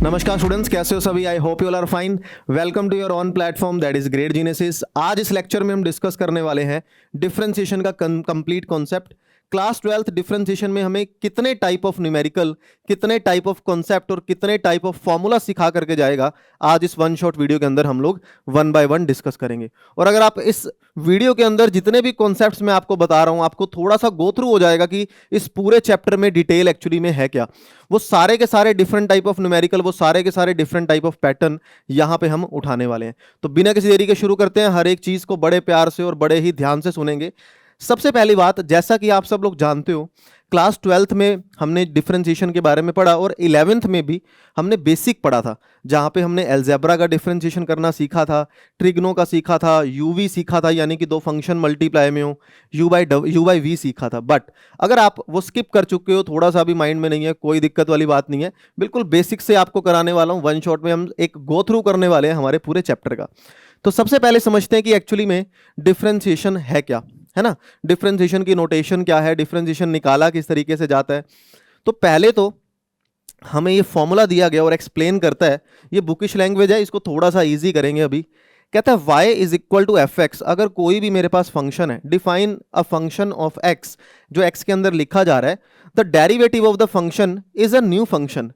नमस्कार स्टूडेंट्स, कैसे हो सभी? I hope you all are fine. Welcome to your own platform that is great geniuses. आज इस लेक्चर में हम डिस्कस करने वाले हैं डिफरेंशिएशन का complete concept. Class 12th differentiation में हमें कितने टाइप ऑफ न्यूमेरिकल, कितने टाइप ऑफ कॉन्सेप्ट और कितने टाइप ऑफ फॉर्मूला सिखा करके जाएगा, आज इस वन शॉट वीडियो के अंदर हम लोग वन बाय वन डिस्कस करेंगे। और अगर आप इस वीडियो के अंदर जितने भी कॉन्सेप्ट्स मैं आपको बता रहा हूं, आपको थोड़ा सा गो थ्रू हो जाएगा कि इस पूरे चैप्टर में डिटेल एक्चुअली में है क्या। वो सारे के सारे डिफरेंट टाइप ऑफ न्यूमेरिकल, वो सारे के सारे डिफरेंट टाइप ऑफ पैटर्न यहां पे हम उठाने वाले हैं। तो बिना किसी देरी के शुरू करते हैं। हर एक चीज को बड़े प्यार से और बड़े ही ध्यान से सुनेंगे। सबसे पहली बात, जैसा कि आप सब लोग जानते हो, क्लास 12th में हमने डिफरेंशिएशन के बारे में पढ़ा और 11th में भी हमने बेसिक पढ़ा था, जहां पे हमने अलजेब्रा का डिफरेंशिएशन करना सीखा था, ट्रिग्नो का सीखा था, यूवी सीखा था, यानी कि दो फंक्शन मल्टीप्लाई में हो, यू बाई वी सीखा था। बट अगर आप वो स्किप कर चुके हो, थोड़ा सा भी माइंड में नहीं है, कोई दिक्कत वाली बात नहीं है। बिल्कुल बेसिक से आपको कराने वाला हूँ। वन शॉट में हम एक गो थ्रू करने वाले हैं हमारे पूरे चैप्टर का। तो सबसे पहले समझते हैं कि एक्चुअली में डिफरेंशिएशन है क्या, है ना। डिफरेंशिएशन की नोटेशन क्या है, डिफरेंशिएशन निकाला किस तरीके से जाता है। तो पहले तो हमें ये फॉर्मूला दिया गया और एक्सप्लेन करता है, ये बुकिश लैंग्वेज है, इसको थोड़ा सा इजी करेंगे अभी। कहता है y is equal to f x. अगर कोई भी मेरे पास फंक्शन है, define a function of x, जो x के अंदर लिखा जा रहा है, the derivative of the function is a new function.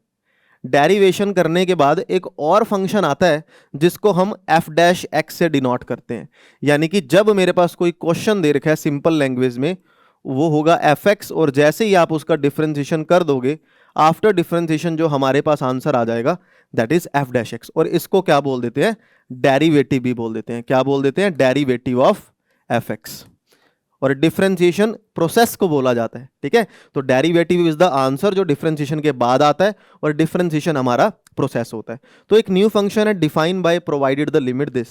Derivation करने के बाद एक और फंक्शन आता है जिसको हम एफ डैश एक्स से डिनोट करते हैं। यानी कि जब मेरे पास कोई क्वेश्चन दे रखा है सिंपल लैंग्वेज में, वो होगा एफ एक्स, और जैसे ही आप उसका डिफरेंशिएशन कर दोगे, आफ्टर डिफरेंशिएशन जो हमारे पास आंसर आ जाएगा that is F dash x. और इसको क्या बोल देते हैं? डेरिवेटिव भी बोल देते हैं। क्या बोल देते हैं? Derivative of F x. और डिफरेंशिएशन प्रोसेस को बोला जाता है, ठीक है। तो डेरिवेटिव इज द आंसर जो डिफरेंशिएशन के बाद आता है, और डिफरेंशिएशन हमारा प्रोसेस होता है। तो एक न्यू फंक्शन है define by provided the limit this.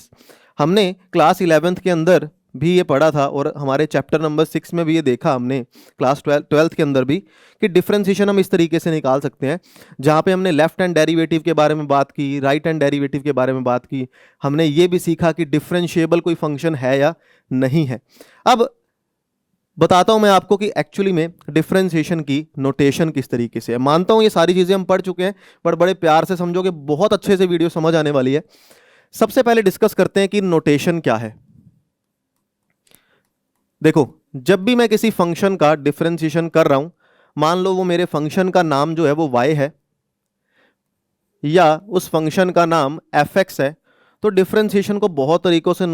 हमने क्लास 11th के अंदर भी ये पढ़ा था, और हमारे चैप्टर नंबर 6 में भी ये देखा हमने, क्लास 12th के अंदर भी, कि डिफरेंशिएशन हम इस तरीके से निकाल सकते हैं, जहाँ पे हमने लेफ्ट हैंड डेरिवेटिव के बारे में बात की, राइट हैंड डेरिवेटिव के बारे में बात की। हमने ये भी सीखा कि डिफरेंशिएबल कोई फंक्शन है या नहीं है। अब बताता हूं मैं आपको कि एक्चुअली में डिफरेंशिएशन की नोटेशन किस तरीके से है। मानता हूं ये सारी चीजें हम पढ़ चुके हैं, पर बड़े प्यार से समझोगे, बहुत अच्छे से वीडियो समझ आने वाली है। सबसे पहले डिस्कस करते हैं कि नोटेशन क्या है। देखो, जब भी मैं किसी फंक्शन का डिफरेंशिएशन कर रहा हूं, मान लो वो मेरे फंक्शन का नाम जो है वो y है, या उस फंक्शन का नाम एफ एक्स है, तो डिफरेंशिएशन को बहुत तरीकों से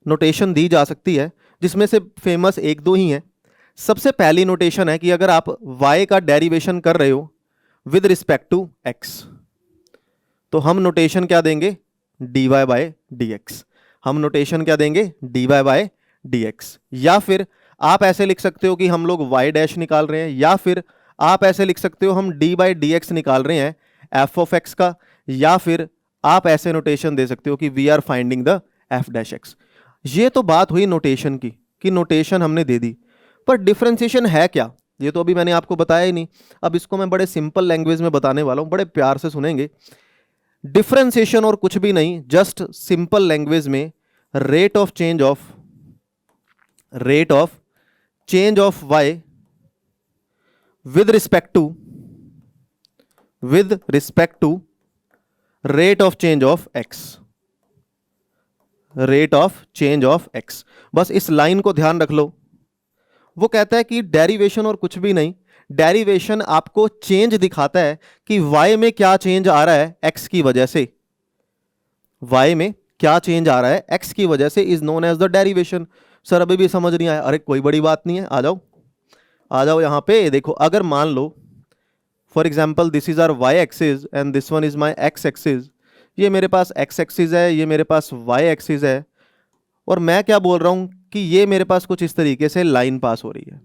नोटेशन दी जा सकती है, जिसमें से फेमस एक दो ही हैं। सबसे पहली नोटेशन है कि अगर आप y का डेरिवेशन कर रहे हो विद रिस्पेक्ट टू x, तो हम नोटेशन क्या देंगे? dy by dx। हम नोटेशन क्या देंगे? dy by dx। या फिर आप ऐसे लिख सकते हो कि हम लोग y डैश निकाल रहे हैं, या फिर आप ऐसे लिख सकते हो हम d बाई dx निकाल रहे हैं f ऑफ x का, या फिर आप ऐसे नोटेशन दे सकते हो कि we are finding the f dash x। ये तो बात हुई नोटेशन की, कि नोटेशन हमने दे दी, पर डिफरेंशिएशन है क्या, ये तो अभी मैंने आपको बताया ही नहीं। अब इसको मैं बड़े सिंपल लैंग्वेज में बताने वाला हूं, बड़े प्यार से सुनेंगे। डिफरेंशिएशन और कुछ भी नहीं, जस्ट सिंपल लैंग्वेज में rate of change of y with respect to rate of change of x। Rate of change of x, बस इस लाइन को ध्यान रख लो। वो कहता है कि डेरिवेशन और कुछ भी नहीं, डेरिवेशन आपको चेंज दिखाता है कि y में क्या चेंज आ रहा है x की वजह से। y में क्या चेंज आ रहा है x की वजह से is known as the derivation. Sir अभी भी समझ नहीं आया? अरे कोई बड़ी बात नहीं है, आ जाओ यहां पे। देखो, अगर मान लो for example this is our y axis and this one is my x axis, ये मेरे पास x एक्सिस है, ये मेरे पास y एक्सिस है, और मैं क्या बोल रहा हूं कि ये मेरे पास कुछ इस तरीके से लाइन पास हो रही है।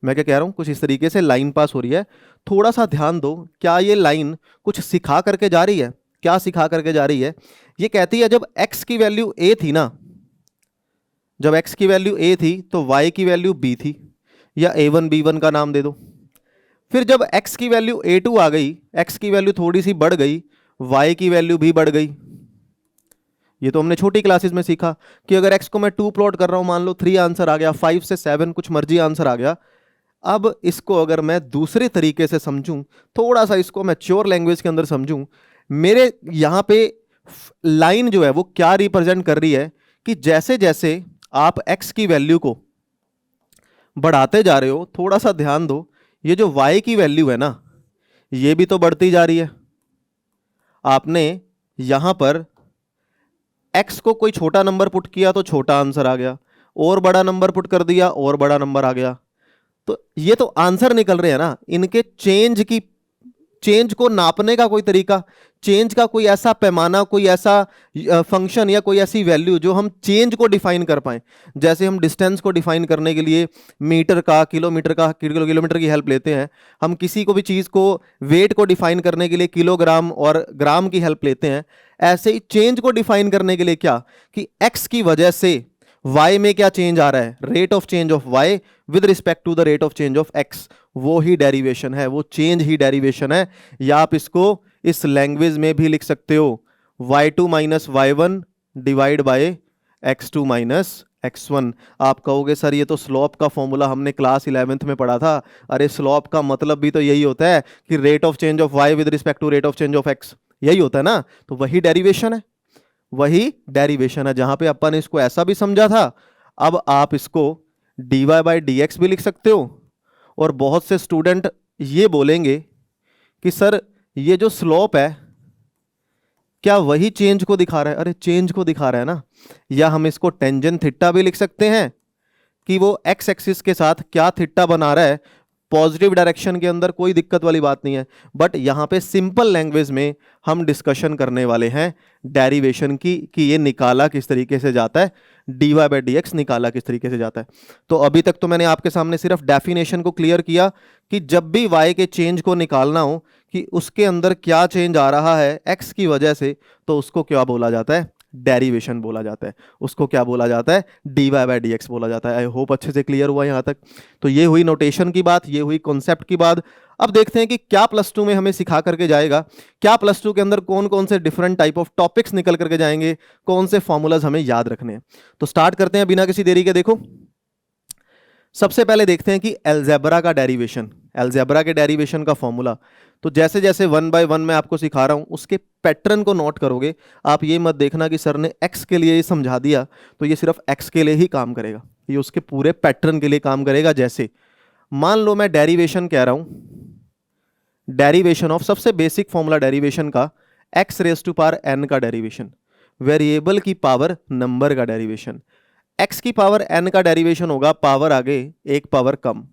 मैं क्या कह रहा हूं? कुछ इस तरीके से लाइन पास हो रही है। थोड़ा सा ध्यान दो, क्या ये लाइन कुछ सिखा करके जा रही है? क्या सिखा करके जा रही है? ये कहती है जब x की वैल्यू a थी ना, जब x की वैल्यू a थी तो y की वैल्यू b थी, या a1 b1 का नाम दे दो। फिर जब x की वैल्यू a2 आ गई, x की वैल्यू थोड़ी सी बढ़ गई, y की वैल्यू भी बढ़ गई। ये तो हमने छोटी क्लासेस में सीखा कि अगर x को मैं 2 प्लॉट कर रहा हूं, मान लो 3 आंसर आ गया, 5 से 7 कुछ मर्जी आंसर आ गया। अब इसको अगर मैं दूसरे तरीके से समझूं, थोड़ा सा इसको मैच्योर लैंग्वेज के अंदर समझूं, मेरे यहाँ पे लाइन जो है वो क्या रिप्रेजेंट कर रही है कि जैसे जैसे आप x की वैल्यू को बढ़ाते जा रहे हो, थोड़ा सा ध्यान दो, ये जो y की वैल्यू है ना, ये भी तो बढ़ती जा रही है। आपने यहां पर x को कोई छोटा नंबर पुट किया तो छोटा आंसर आ गया, और बड़ा नंबर पुट कर दिया और बड़ा नंबर आ गया। तो ये तो आंसर निकल रहे हैं ना। इनके चेंज को नापने का कोई तरीका, चेंज का कोई ऐसा पैमाना, कोई ऐसा फंक्शन या कोई ऐसी वैल्यू जो हम चेंज को डिफाइन कर पाए। जैसे हम डिस्टेंस को डिफाइन करने के लिए मीटर का, किलोमीटर का, किलोमीटर की हेल्प लेते हैं। हम किसी को भी चीज़ को, वेट को डिफाइन करने के लिए किलोग्राम और ग्राम की हेल्प लेते हैं। ऐसे ही चेंज को डिफाइन करने के लिए क्या, कि एक्स की वजह से y में क्या चेंज आ रहा है, rate of change of y with respect to the rate of change of x, वो ही डेरिवेशन है, वो चेंज ही डेरिवेशन है। या आप इसको इस लैंग्वेज में भी लिख सकते हो, y2 minus y1 divide by x2 minus x1। आप कहोगे सर ये तो स्लोप का फॉर्मूला हमने क्लास 11th में पढ़ा था। अरे स्लोप का मतलब भी तो यही होता है कि rate of change of y with respect to rate of change of x, यही होता है ना। तो वही डेरिवेशन है, वही डेरिवेशन है। जहां पे अपन ने इसको ऐसा भी समझा था, अब आप इसको dy बाई डी एक्स भी लिख सकते हो। और बहुत से स्टूडेंट ये बोलेंगे कि सर ये जो स्लोप है क्या वही चेंज को दिखा रहा है? अरे चेंज को दिखा रहा है ना। या हम इसको टेंजेंट थीटा भी लिख सकते हैं कि वो एक्स एक्सिस के साथ क्या थीटा बना रहा है, पॉजिटिव डायरेक्शन के अंदर, कोई दिक्कत वाली बात नहीं है। बट यहाँ पे सिंपल लैंग्वेज में हम डिस्कशन करने वाले हैं डेरिवेशन की, कि ये निकाला किस तरीके से जाता है, dy बाई डी एक्स निकाला किस तरीके से जाता है। तो अभी तक तो मैंने आपके सामने सिर्फ डेफिनेशन को क्लियर किया कि जब भी y के चेंज को निकालना हो कि उसके अंदर क्या चेंज आ रहा है x की वजह से, तो उसको क्या बोला जाता है, डेरिवेशन बोला जाता है। उसको क्या बोला जाता है, dy बाई डी एक्स बोला जाता है। आई होप अच्छे से क्लियर हुआ यहाँ तक। तो ये हुई नोटेशन की बात, ये हुई कॉन्सेप्ट की बात। अब देखते हैं कि क्या प्लस टू में हमें सिखा करके जाएगा, क्या प्लस टू के अंदर कौन कौन से डिफरेंट टाइप ऑफ टॉपिक्स निकल करके जाएंगे, कौन से फॉर्मूलाज हमें याद रखने हैं। तो स्टार्ट करते हैं बिना किसी देरी के। देखो सबसे पहले देखते हैं कि अलजेब्रा का डेरिवेशन, अलजेब्रा के डेरिवेशन का फॉर्मूला। तो जैसे जैसे 1 बाय 1 मैं आपको सिखा रहा हूं, उसके पैटर्न को नोट करोगे। आप ये मत देखना कि सर ने x के लिए ये समझा दिया तो ये सिर्फ x के लिए ही काम करेगा, ये उसके पूरे पैटर्न के लिए काम करेगा। जैसे मान लो मैं डेरिवेशन कह रहा हूं, डेरिवेशन ऑफ, सबसे बेसिक फॉर्मूला डेरिवेशन का, x raise to power n का डेरिवेशन, वेरिएबल की पावर नंबर का डेरिवेशन। x की पावर n का डेरिवेशन होगा पावर आगे एक पावर कम,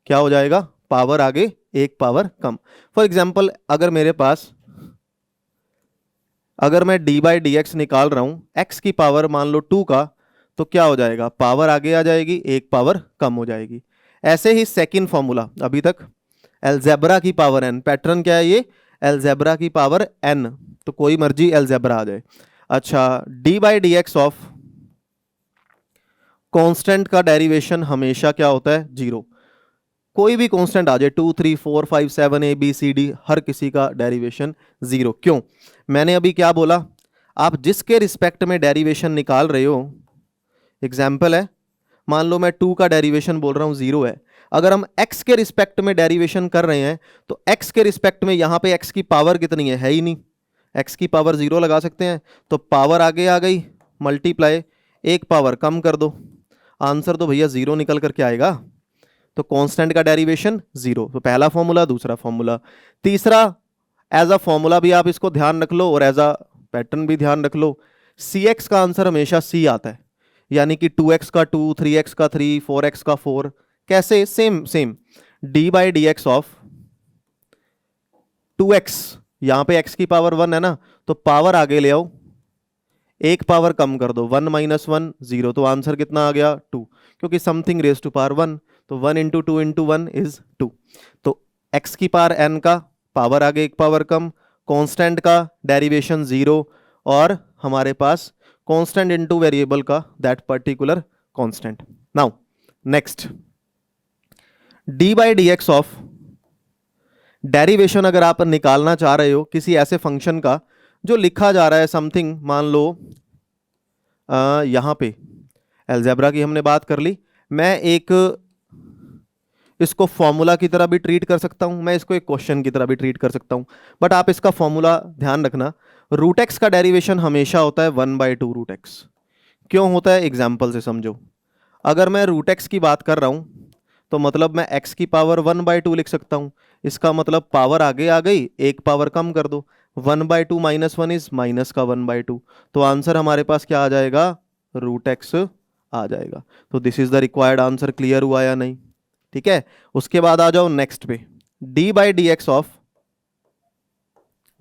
क्या हो जाएगा, पावर आगे एक पावर कम। फॉर एग्जाम्पल अगर मेरे पास, अगर मैं dy बाई डी एक्स निकाल रहा हूं x की पावर मान लो 2 का, तो क्या हो जाएगा, पावर आगे आ जाएगी, एक पावर कम हो जाएगी। ऐसे ही सेकंड फॉर्मूला, अभी तक अलजेब्रा की पावर n, पैटर्न क्या है ये, अलजेब्रा की पावर n, तो कोई मर्जी अलजेब्रा आ जाए। अच्छा, dy by d x of constant का डेरिवेशन हमेशा क्या होता है, 0। कोई भी कांस्टेंट आ जाए, 2 3 4 5 7 a b c d, हर किसी का डेरिवेशन 0। क्यों, मैंने अभी क्या बोला, आप जिसके रिस्पेक्ट में डेरिवेशन निकाल रहे हो, एग्जाम्पल है, मान लो मैं 2 का डेरिवेशन बोल रहा हूं 0 है। अगर हम x के रिस्पेक्ट में डेरिवेशन कर रहे हैं तो x के रिस्पेक्ट में यहां पे x की पावर कितनी है ही नहीं, x की पावर 0 लगा सकते हैं। तो पावर आगे आ गई, मल्टीप्लाई, एक पावर कम कर दो, आंसर तो भैया 0 निकल करके आएगा। तो कांस्टेंट का डेरिवेशन 0। तो पहला फॉर्मूला, दूसरा फॉर्मूला। तीसरा, एज अ फॉर्मूला भी आप इसको ध्यान रख लो और एज अ पैटर्न भी ध्यान रख लो, cx का आंसर हमेशा c आता है, यानी कि 2x का 2, 3x का 3, 4x का 4। कैसे, same same, dy by d x of 2x, यहां पे x की पावर 1 है ना, तो पावर आगे ले आओ, एक पावर कम कर दो, 1 माइनस 1 0, तो आंसर कितना आ गया, 2, क्योंकि समथिंग रेज टू पावर 1, तो 1 इंटू 2 इंटू 1 इज 2। तो x की पावर n का, पावर आगे एक पावर कम, कांस्टेंट का डेरिवेशन 0, और हमारे पास कांस्टेंट इनटू वेरिएबल का that particular constant. Now next, dy by d x of, derivation अगर आप निकालना चाह रहे हो किसी ऐसे फंक्शन का जो लिखा जा रहा है समथिंग, मान लो यहां पे अलजेब्रा की हमने बात कर ली, मैं एक इसको फॉर्मूला की तरह भी ट्रीट कर सकता हूँ, मैं इसको एक क्वेश्चन की तरह भी ट्रीट कर सकता हूँ, बट आप इसका फॉर्मूला ध्यान रखना, रूट एक्स का डेरिवेशन हमेशा होता है 1/2 रूट एक्स। क्यों होता है, एग्जाम्पल से समझो। अगर मैं रूट एक्स की बात कर रहा हूँ तो मतलब मैं x की पावर 1/2 लिख सकता हूँ। इसका मतलब पावर आगे आ गई, एक पावर कम कर दो, 1/2 माइनस वन इज माइनस का 1/2, तो आंसर हमारे पास क्या आ जाएगा, रूट एक्स आ जाएगा। तो this is the required answer. Clear हुआ या नहीं? ठीक है, उसके बाद आ जाओ नेक्स्ट पे, d/dx ऑफ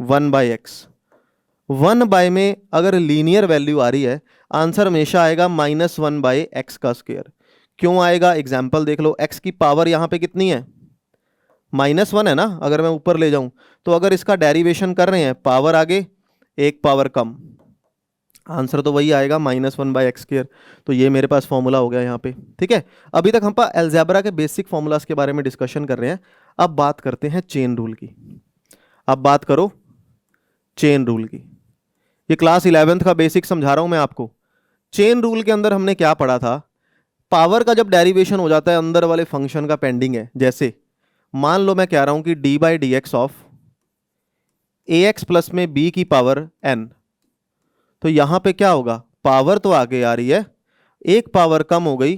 1/x। 1 में अगर लीनियर वैल्यू आ रही है, आंसर हमेशा आएगा -1/x का स्क्वायर। क्यों आएगा, एग्जाम्पल देख लो, x की पावर यहाँ पे कितनी है, -1 है ना, अगर मैं ऊपर ले जाऊं तो अगर इसका डेरिवेशन कर रहे हैं, पावर आगे एक पावर कम, आंसर तो वही आएगा -1/x²। तो ये मेरे पास फॉर्मूला हो गया यहाँ पे। ठीक है, अभी तक हम अलजेब्रा के बेसिक फॉर्मूलाज के बारे में डिस्कशन कर रहे हैं। अब बात करते हैं चेन रूल की। अब बात करो चेन रूल की। ये क्लास 11th का बेसिक समझा रहा हूं मैं आपको। चेन रूल के अंदर हमने क्या पढ़ा था, पावर का जब डेरिवेशन हो जाता है अंदर वाले फंक्शन का पेंडिंग है, जैसे मान लो मैं कह रहा हूं कि d/dx ऑफ ax प्लस में b की पावर n, तो यहां पे क्या होगा, पावर तो आगे आ रही है, एक पावर कम हो गई,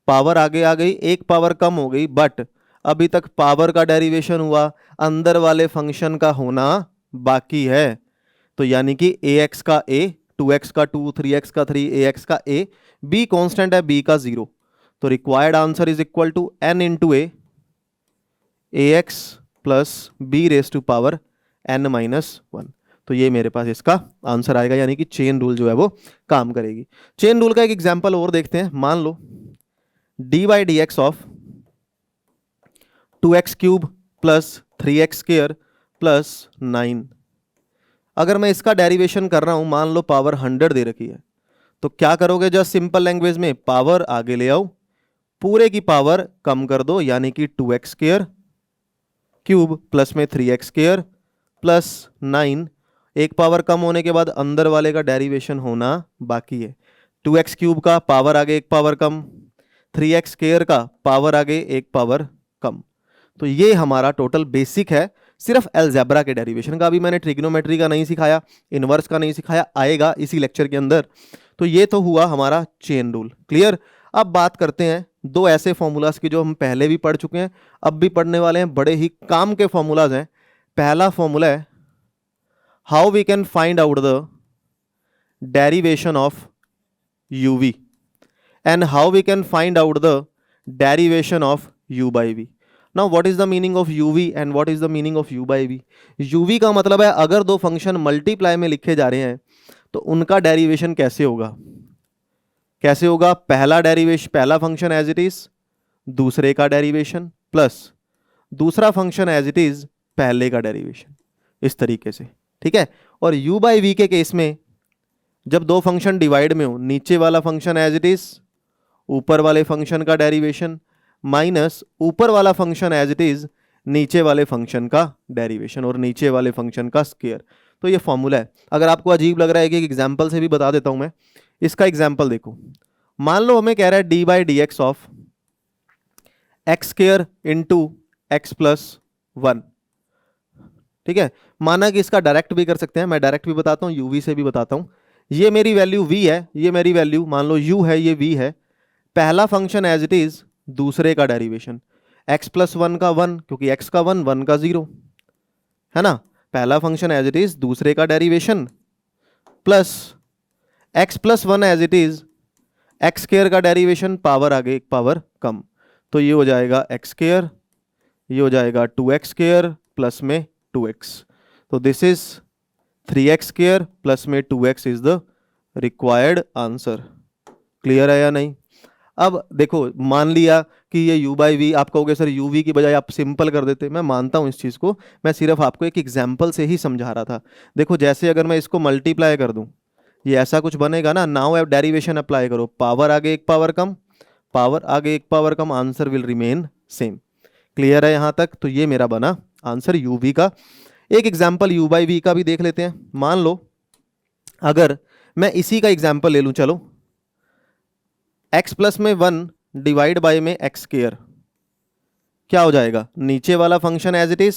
पावर आगे आ गई, एक पावर कम हो गई, बट अभी तक पावर का डेरिवेशन हुआ, अंदर वाले फंक्शन का होना बाकी है। तो यानी कि ax का a, 2x का 2, 3x का 3, ax का a, b कांस्टेंट है, b का 0, तो required answer is equal to n into a, ax plus b raise to power n-1। तो ये मेरे पास इसका आंसर आएगा, यानी कि चेन रूल जो है वो काम करेगी। चेन रूल का एक एग्जांपल और देखते हैं। मान लो d/dx of 2x cube plus 3x square plus 9, अगर मैं इसका डेरिवेशन कर रहा हूं, मान लो पावर 100 दे रखी है, तो क्या करोगे, जस्ट सिंपल लैंग्वेज में पावर आगे ले आओ, पूरे की पावर कम कर दो, यानी कि 2x स्क्वायर क्यूब प्लस में 3x स्क्वायर प्लस 9, एक पावर कम होने के बाद अंदर वाले का डेरिवेशन होना बाकी है। 2x क्यूब का पावर आगे एक पावर कम, 3x स्क्वायर का पावर आगे एक पावर कम। तो ये हमारा टोटल बेसिक है, सिर्फ अलजेब्रा के डेरिवेशन का। अभी मैंने ट्रिग्नोमेट्री का नहीं सिखाया, इनवर्स का नहीं सिखाया, आएगा इसी लेक्चर के अंदर। तो ये तो हुआ हमारा चेन रूल। क्लियर? अब बात करते हैं दो ऐसे फॉर्मूलाज की जो हम पहले भी पढ़ चुके हैं, अब भी पढ़ने वाले हैं, बड़े ही काम के फॉर्मूलाज हैं। पहला फॉर्मूला है how we can find out the derivation of uv and how we can find out the derivation of u by v. Now what is the meaning of uv and what is the meaning of u by v? uv का मतलब है अगर दो function multiply में लिखे जा रहे हैं तो उनका डेरिवेशन कैसे होगा, कैसे होगा, पहला डेरिवेशन, पहला फंक्शन एज इट इज, दूसरे का डेरिवेशन प्लस दूसरा फंक्शन एज इट इज, पहले का डेरिवेशन, इस तरीके से। ठीक है, और u by v के केस में जब दो फंक्शन डिवाइड में हो, नीचे वाला फंक्शन एज इट इज, ऊपर वाले फंक्शन का डेरिवेशन माइनस ऊपर वाला फंक्शन एज इट इज, नीचे वाले फंक्शन का डेरिवेशन और नीचे वाले फंक्शन का स्क्वायर। तो ये फॉर्मूला है। अगर आपको अजीब लग रहा है कि एग्जांपल से भी बता देता हूं मैं, इसका एग्जांपल देखो। मान लो हमें कह रहा है d/dx of x square into x plus 1। ठीक है, माना कि इसका डायरेक्ट भी कर सकते हैं, मैं डायरेक्ट भी बताता हूँ, यूवी से भी बताता हूँ। ये मेरी वैल्यू v है, ये मेरी वैल्यू मान लो u है, ये v है, पहला फंक्शन एज इट इज, दूसरे का डेरिवेशन x प्लस 1 का 1, क्योंकि x का 1, 1 का 0 है ना, पहला फंक्शन एज इट इज, दूसरे का derivation plus x plus 1 as it is, x square का डेरिवेशन, पावर आगे एक पावर कम, तो ये हो जाएगा x स्क्वायर, ये हो जाएगा 2x स्क्वायर प्लस में 2x, तो this is 3x square plus में 2x is the required answer. Clear है या नहीं? अब देखो, मान लिया कि ये u by v, आप कहोगे सर uv की बजाय आप सिंपल कर देते, मैं मानता हूं इस चीज़ को, मैं सिर्फ आपको एक एग्जाम्पल से ही समझा रहा था। देखो, जैसे अगर मैं इसको मल्टीप्लाई कर दूं, ये ऐसा कुछ बनेगा ना, नाउ डेरिवेशन अप्लाई करो, पावर आगे एक पावर कम, पावर आगे एक power come, answer will remain same. Clear है यहाँ तक? तो ये मेरा बना आंसर uv का। एक एग्जाम्पल u by v का भी देख लेते हैं। मान लो अगर मैं इसी का एग्जाम्पल ले लूं, चलो, x प्लस में 1 डिवाइड बाय में एक्स स्क्वायर, क्या हो जाएगा, नीचे वाला फंक्शन एज इट इज,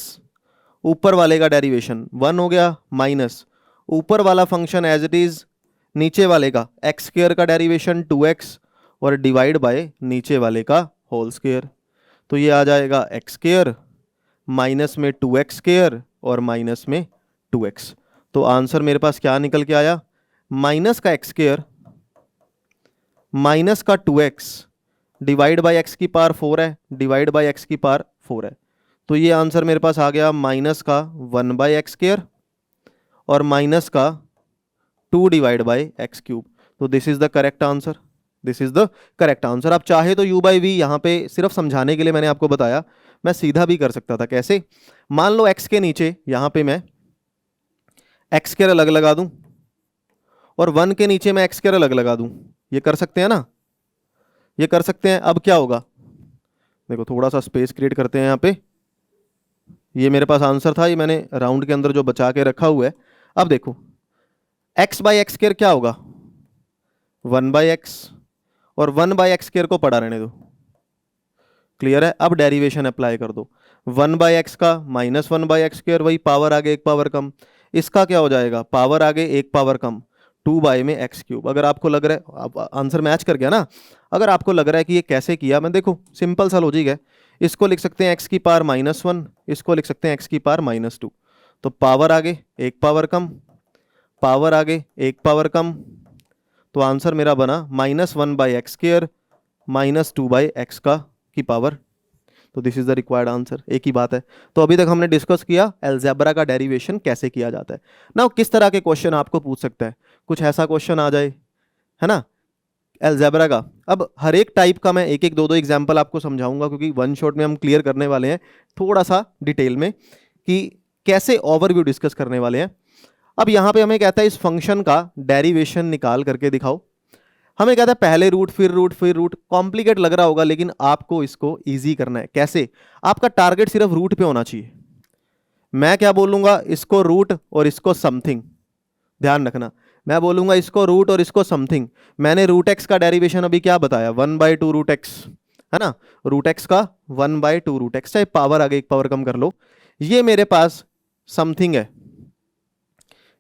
ऊपर वाले का डेरिवेशन 1 हो गया, माइनस ऊपर वाला फंक्शन एज इट इज, नीचे वाले का एक्स स्क्वायर का डेरिवेशन 2x, और डिवाइड बाय नीचे वाले का होल स्क्वायर। तो ये आ जाएगा एक्स स्क्वायर माइनस में 2x स्क्वायर और माइनस में 2x। तो आंसर मेरे पास क्या निकल के आया, माइनस का एक्स स्क्वायर माइनस का 2x डिवाइड बाय एक्स की पावर 4 है, डिवाइड बाय एक्स की पावर 4 है। तो ये आंसर मेरे पास आ गया माइनस का 1 बाय एक्स स्क्वायर और माइनस का 2 डिवाइड बाय एक्स क्यूब। तो this is the correct answer, this is the correct answer. आप चाहे तो u बाई वी यहाँ पे सिर्फ समझाने के लिए मैंने आपको बताया, मैं सीधा भी कर सकता था। कैसे, मान लो x के नीचे यहाँ पे मैं एक्स स्क्वायर अलग लगा दूं और 1 के नीचे मैं एक्स स्क्वायर अलग लगा दूं, ये कर सकते हैं ना, ये कर सकते हैं। अब क्या होगा, देखो थोड़ा सा स्पेस क्रिएट करते हैं यहाँ पे, ये मेरे पास आंसर था, ये मैंने राउंड के अंदर जो बचा के रखा हुआ है। अब देखो x बाई एक्स स्क्वायर क्या होगा, 1 बाई एक्स, और 1 बाई एक्स स्क्वायर को पड़ा रहने दो, क्लियर है। अब डेरिवेशन अप्लाई कर दो, 1 बाई एक्स का माइनस 1 बाई एक्स स्क्वायर, वही पावर आगे एक पावर कम, इसका क्या हो जाएगा, पावर आगे एक पावर कम, 2 बाई में एक्स क्यूब। अगर आपको लग रहा है, आप आंसर मैच कर गया ना, अगर आपको लग रहा है कि ये कैसे किया, मैं देखो सिंपल सा लॉजिक है, इसको लिख सकते हैं एक्स की पावर -1, इसको लिख सकते हैं एक्स की पावर -2, तो पावर आगे एक पावर कम, पावर आगे एक पावर कम, तो आंसर मेरा बना -1 by x square -2 by x का की पावर। तो this is the required answer, एक ही बात है। तो अभी तक हमने डिस्कस किया अलजेब्रा का डेरिवेशन कैसे किया जाता है ना, किस तरह के क्वेश्चन आपको पूछ सकता है, कुछ ऐसा क्वेश्चन आ जाए, है ना, अलजेब्रा का। अब हर एक टाइप का मैं एक एक दो एग्जांपल आपको समझाऊंगा, क्योंकि वन शॉट में हम क्लियर करने वाले हैं थोड़ा सा डिटेल में कि कैसे ओवरव्यू डिस्कस करने वाले हैं। अब यहाँ पे हमें कहता है इस फंक्शन का डेरिवेशन निकाल करके दिखाओ, हमें कहता है पहले रूट फिर रूट फिर रूट, कॉम्प्लिकेट लग रहा होगा लेकिन आपको इसको इजी करना है। कैसे, आपका टारगेट सिर्फ रूट पे होना चाहिए। मैं क्या बोलूंगा, इसको रूट और इसको समथिंग, ध्यान रखना, मैं बोलूंगा इसको रूट और इसको समथिंग। मैंने रूट एक्स का डेरिवेशन अभी क्या बताया, 1/2 रूट एक्स, है ना, रूट एक्स का 1/2 रूट एक्स, चाहे पावर आगे एक पावर कम कर लो। ये मेरे पास समथिंग है,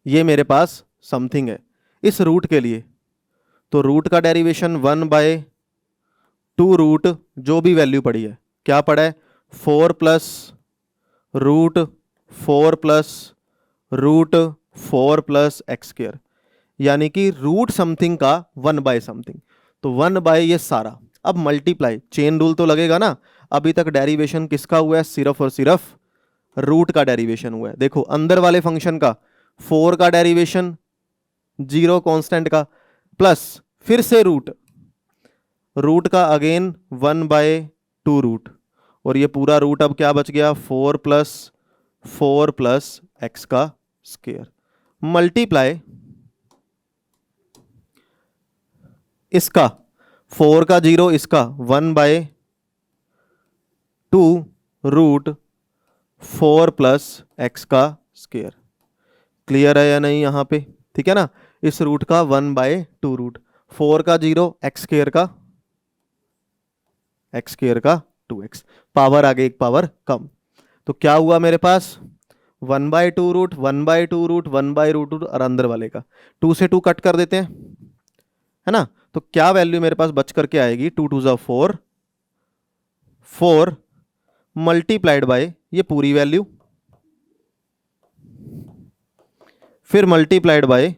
ये मेरे पास समथिंग है इस रूट के लिए। तो रूट का डेरिवेशन 1/2 रूट, जो भी वैल्यू पड़ी है, क्या पड़ा है, 4 plus root 4 plus root 4 plus x square, यानी कि रूट समथिंग का 1 बाय समथिंग। तो 1 बाय ये सारा, अब मल्टीप्लाई, चेन रूल तो लगेगा ना। अभी तक डेरिवेशन किसका हुआ है, सिर्फ और सिर्फ रूट का डेरिवेशन हुआ है। देखो अंदर वाले फंक्शन का 4 का डेरिवेशन 0 कांस्टेंट का, प्लस फिर से रूट, रूट का अगेन 1/2 रूट, और ये पूरा रूट अब क्या बच गया, 4 प्लस एक्स का स्क्वायर, मल्टीप्लाई इसका 4 का 0, इसका 1/2 रूट 4 प्लस एक्स का स्क्वायर। क्लियर है या नहीं यहाँ पे, ठीक है ना। इस रूट का 1/2 रूट, 4 का 0, एक्स स्क्वायर का 2x, पावर आगे एक पावर कम। तो क्या हुआ मेरे पास, 1/2 रूट 1/2 रूट 1/रूट और अंदर वाले का 2 से 2 कट कर देते हैं, है ना। तो क्या वैल्यू मेरे पास बच करके आएगी, 2 2 4, 4 मल्टीप्लाइड बाय ये पूरी वैल्यू, फिर मल्टीप्लाइड बाय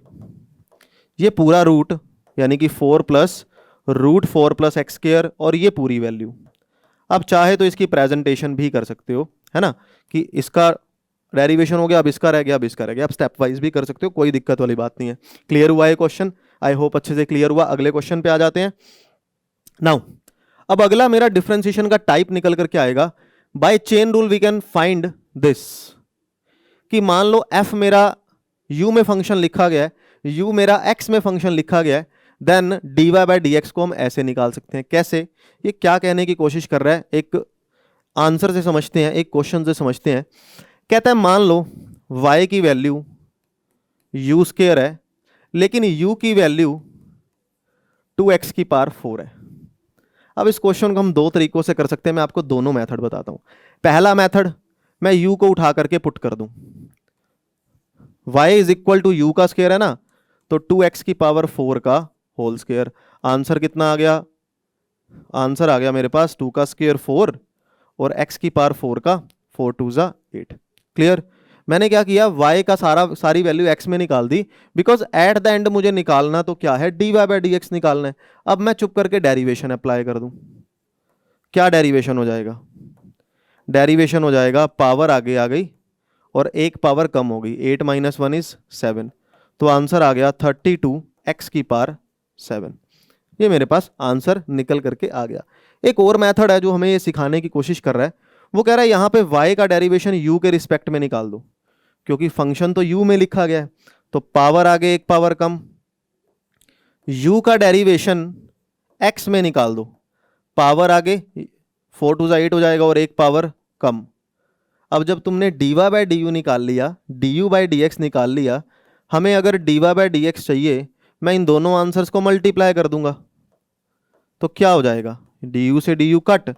ये पूरा रूट, यानी कि 4 plus root 4 plus x square, और ये पूरी वैल्यू। अब चाहे तो इसकी प्रेजेंटेशन भी कर सकते हो, है ना, कि इसका डेरिवेशन हो गया, अब इसका रह गया, अब इसका रह गया, अब स्टेप वाइज भी कर सकते हो, कोई दिक्कत वाली बात नहीं है। क्लियर हुआ ये क्वेश्चन, आई होप अच्छे से क्लियर हुआ। अगले क्वेश्चन पे आ जाते हैं नाउ। अब अगला मेरा डिफरेंशिएशन का टाइप निकल करके आएगा, by chain rule we can find this, कि मान लो f मेरा u में फंक्शन लिखा गया है, u मेरा x में फंक्शन लिखा गया है, देन dy/dx को हम ऐसे निकाल सकते हैं। कैसे, ये क्या कहने की कोशिश कर रहा है, एक आंसर से समझते हैं, एक क्वेश्चन से समझते हैं। कहता है मान लो y की वैल्यू u स्क्वायर है, लेकिन u की वैल्यू 2x की पावर 4 है। अब इस क्वेश्चन को हम दो तरीकों से कर सकते हैं, मैं आपको दोनों मेथड बताता हूं। पहला मेथड, मैं u को उठा करके पुट कर दूं, y is equal to u का स्क्वायर है ना, तो 2x की पावर 4 का होल स्क्वायर। आंसर कितना आ गया? आंसर आ गया मेरे पास 2 का स्क्वायर 4 और x की पावर 4 का 4 2 जा 8। क्लियर? मैंने क्या किया, y का सारी वैल्यू x में निकाल दी, बिकॉज एट द एंड मुझे निकालना तो क्या है, dy बाई डी एक्स निकालना है। अब मैं चुप करके डेरिवेशन अप्लाई कर दूं, क्या डेरिवेशन हो जाएगा? डेरिवेशन हो जाएगा, पावर आगे आ गई और एक पावर कम हो गई, 8 माइनस 1 इज 7, तो आंसर आ गया 32 x की पावर 7। ये मेरे पास आंसर निकल करके आ गया। एक और मेथड है जो हमें ये सिखाने की कोशिश कर रहा है, वो कह रहा है यहाँ पे y का डेरिवेशन u के रिस्पेक्ट में निकाल दो, क्योंकि फंक्शन तो u में लिखा गया है, तो पावर आगे एक पावर कम, u का डेरिवेशन x में निकाल दो, पावर आगे 4 2 8 हो जाएगा और एक पावर कम। अब जब तुमने dy बाई डी यू निकाल लिया, du बाई डी एक्स निकाल लिया, हमें अगर dy बाई डी एक्स चाहिए, मैं इन दोनों आंसर्स को मल्टीप्लाई कर दूंगा, तो क्या हो जाएगा, du से du कट,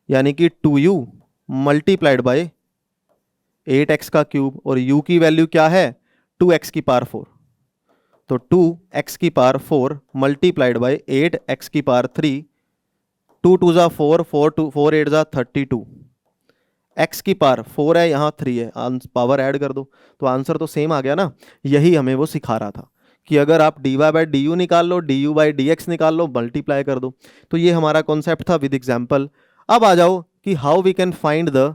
यानी कि 2u मल्टीप्लाइड बाय 8x का क्यूब, और u की वैल्यू क्या है, 2x की पावर 4, तो 2x की पावर 4 मल्टीप्लाइड बाय 8x की पावर 3, 2 2 जा 4, 4 8 जा 32, x की पावर 4 है, यहाँ 3 है, पावर ऐड कर दो, तो आंसर तो सेम आ गया ना। यही हमें वो सिखा रहा था कि अगर आप dy बाई डी यू निकाल लो, du बाई डी एक्स निकाल लो, मल्टीप्लाई कर दो। तो ये हमारा कॉन्सेप्ट था विद एग्जाम्पल। अब आ जाओ कि how we can find the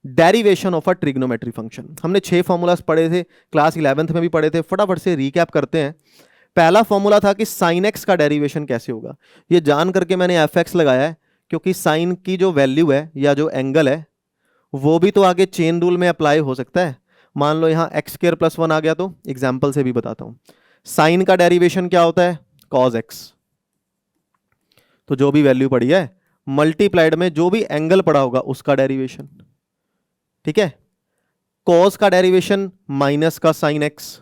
derivation of a trigonometry function. हमने 6 फॉर्मूलाज पढ़े थे, क्लास 11th में भी पढ़े थे, फटाफट से रिकैप करते हैं। पहला फॉर्मूला था कि साइन एक्स का डेरिवेशन कैसे होगा। ये जान करके मैंने एफ एक्स लगाया है, क्योंकि साइन की जो वैल्यू है या जो एंगल है वो भी तो आगे चेन रूल में अप्लाई हो सकता है। मान लो यहाँ एक्स स्क्वायर प्लस 1 आ गया, तो एग्जाम्पल से भी बताता हूँ। साइन का डेरिवेशन क्या होता है, कॉज एक्स, तो जो भी वैल्यू पड़ी है मल्टीप्लाइड में जो भी एंगल पड़ा होगा उसका डेरिवेशन। ठीक है, कॉस का डेरिवेशन माइनस का साइन एक्स,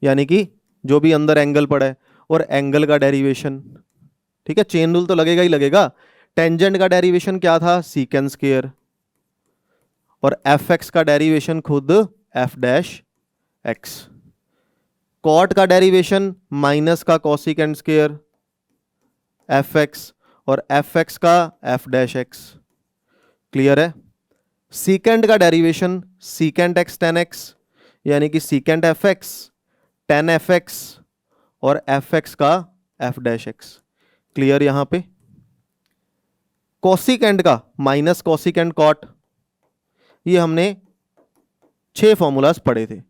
यानी कि जो भी अंदर एंगल पड़ा है, और एंगल का डेरिवेशन। ठीक है, चेन रूल तो लगेगा ही लगेगा। टेंजेंट का डेरिवेशन क्या था, सीकेंड स्क्वायर, और एफ एक्स का डेरिवेशन खुद एफ डैश एक्स। कॉट का डेरिवेशन माइनस का कॉसिकेंड स्क्वायर एफ एक्स, और एफ एक्स का एफ डैश एक्स। क्लियर है? सीकेंड का डेरिवेशन सीकेंड एक्स टेन एक्स, यानी कि सीकेंड F x ten F x और एफ एक्स का एफ डैश एक्स। क्लियर? यहां पे कॉसिकेंड का माइनस कॉसिकेंड कॉट, ये हमने 6 फॉर्मूलाज पढ़े थे,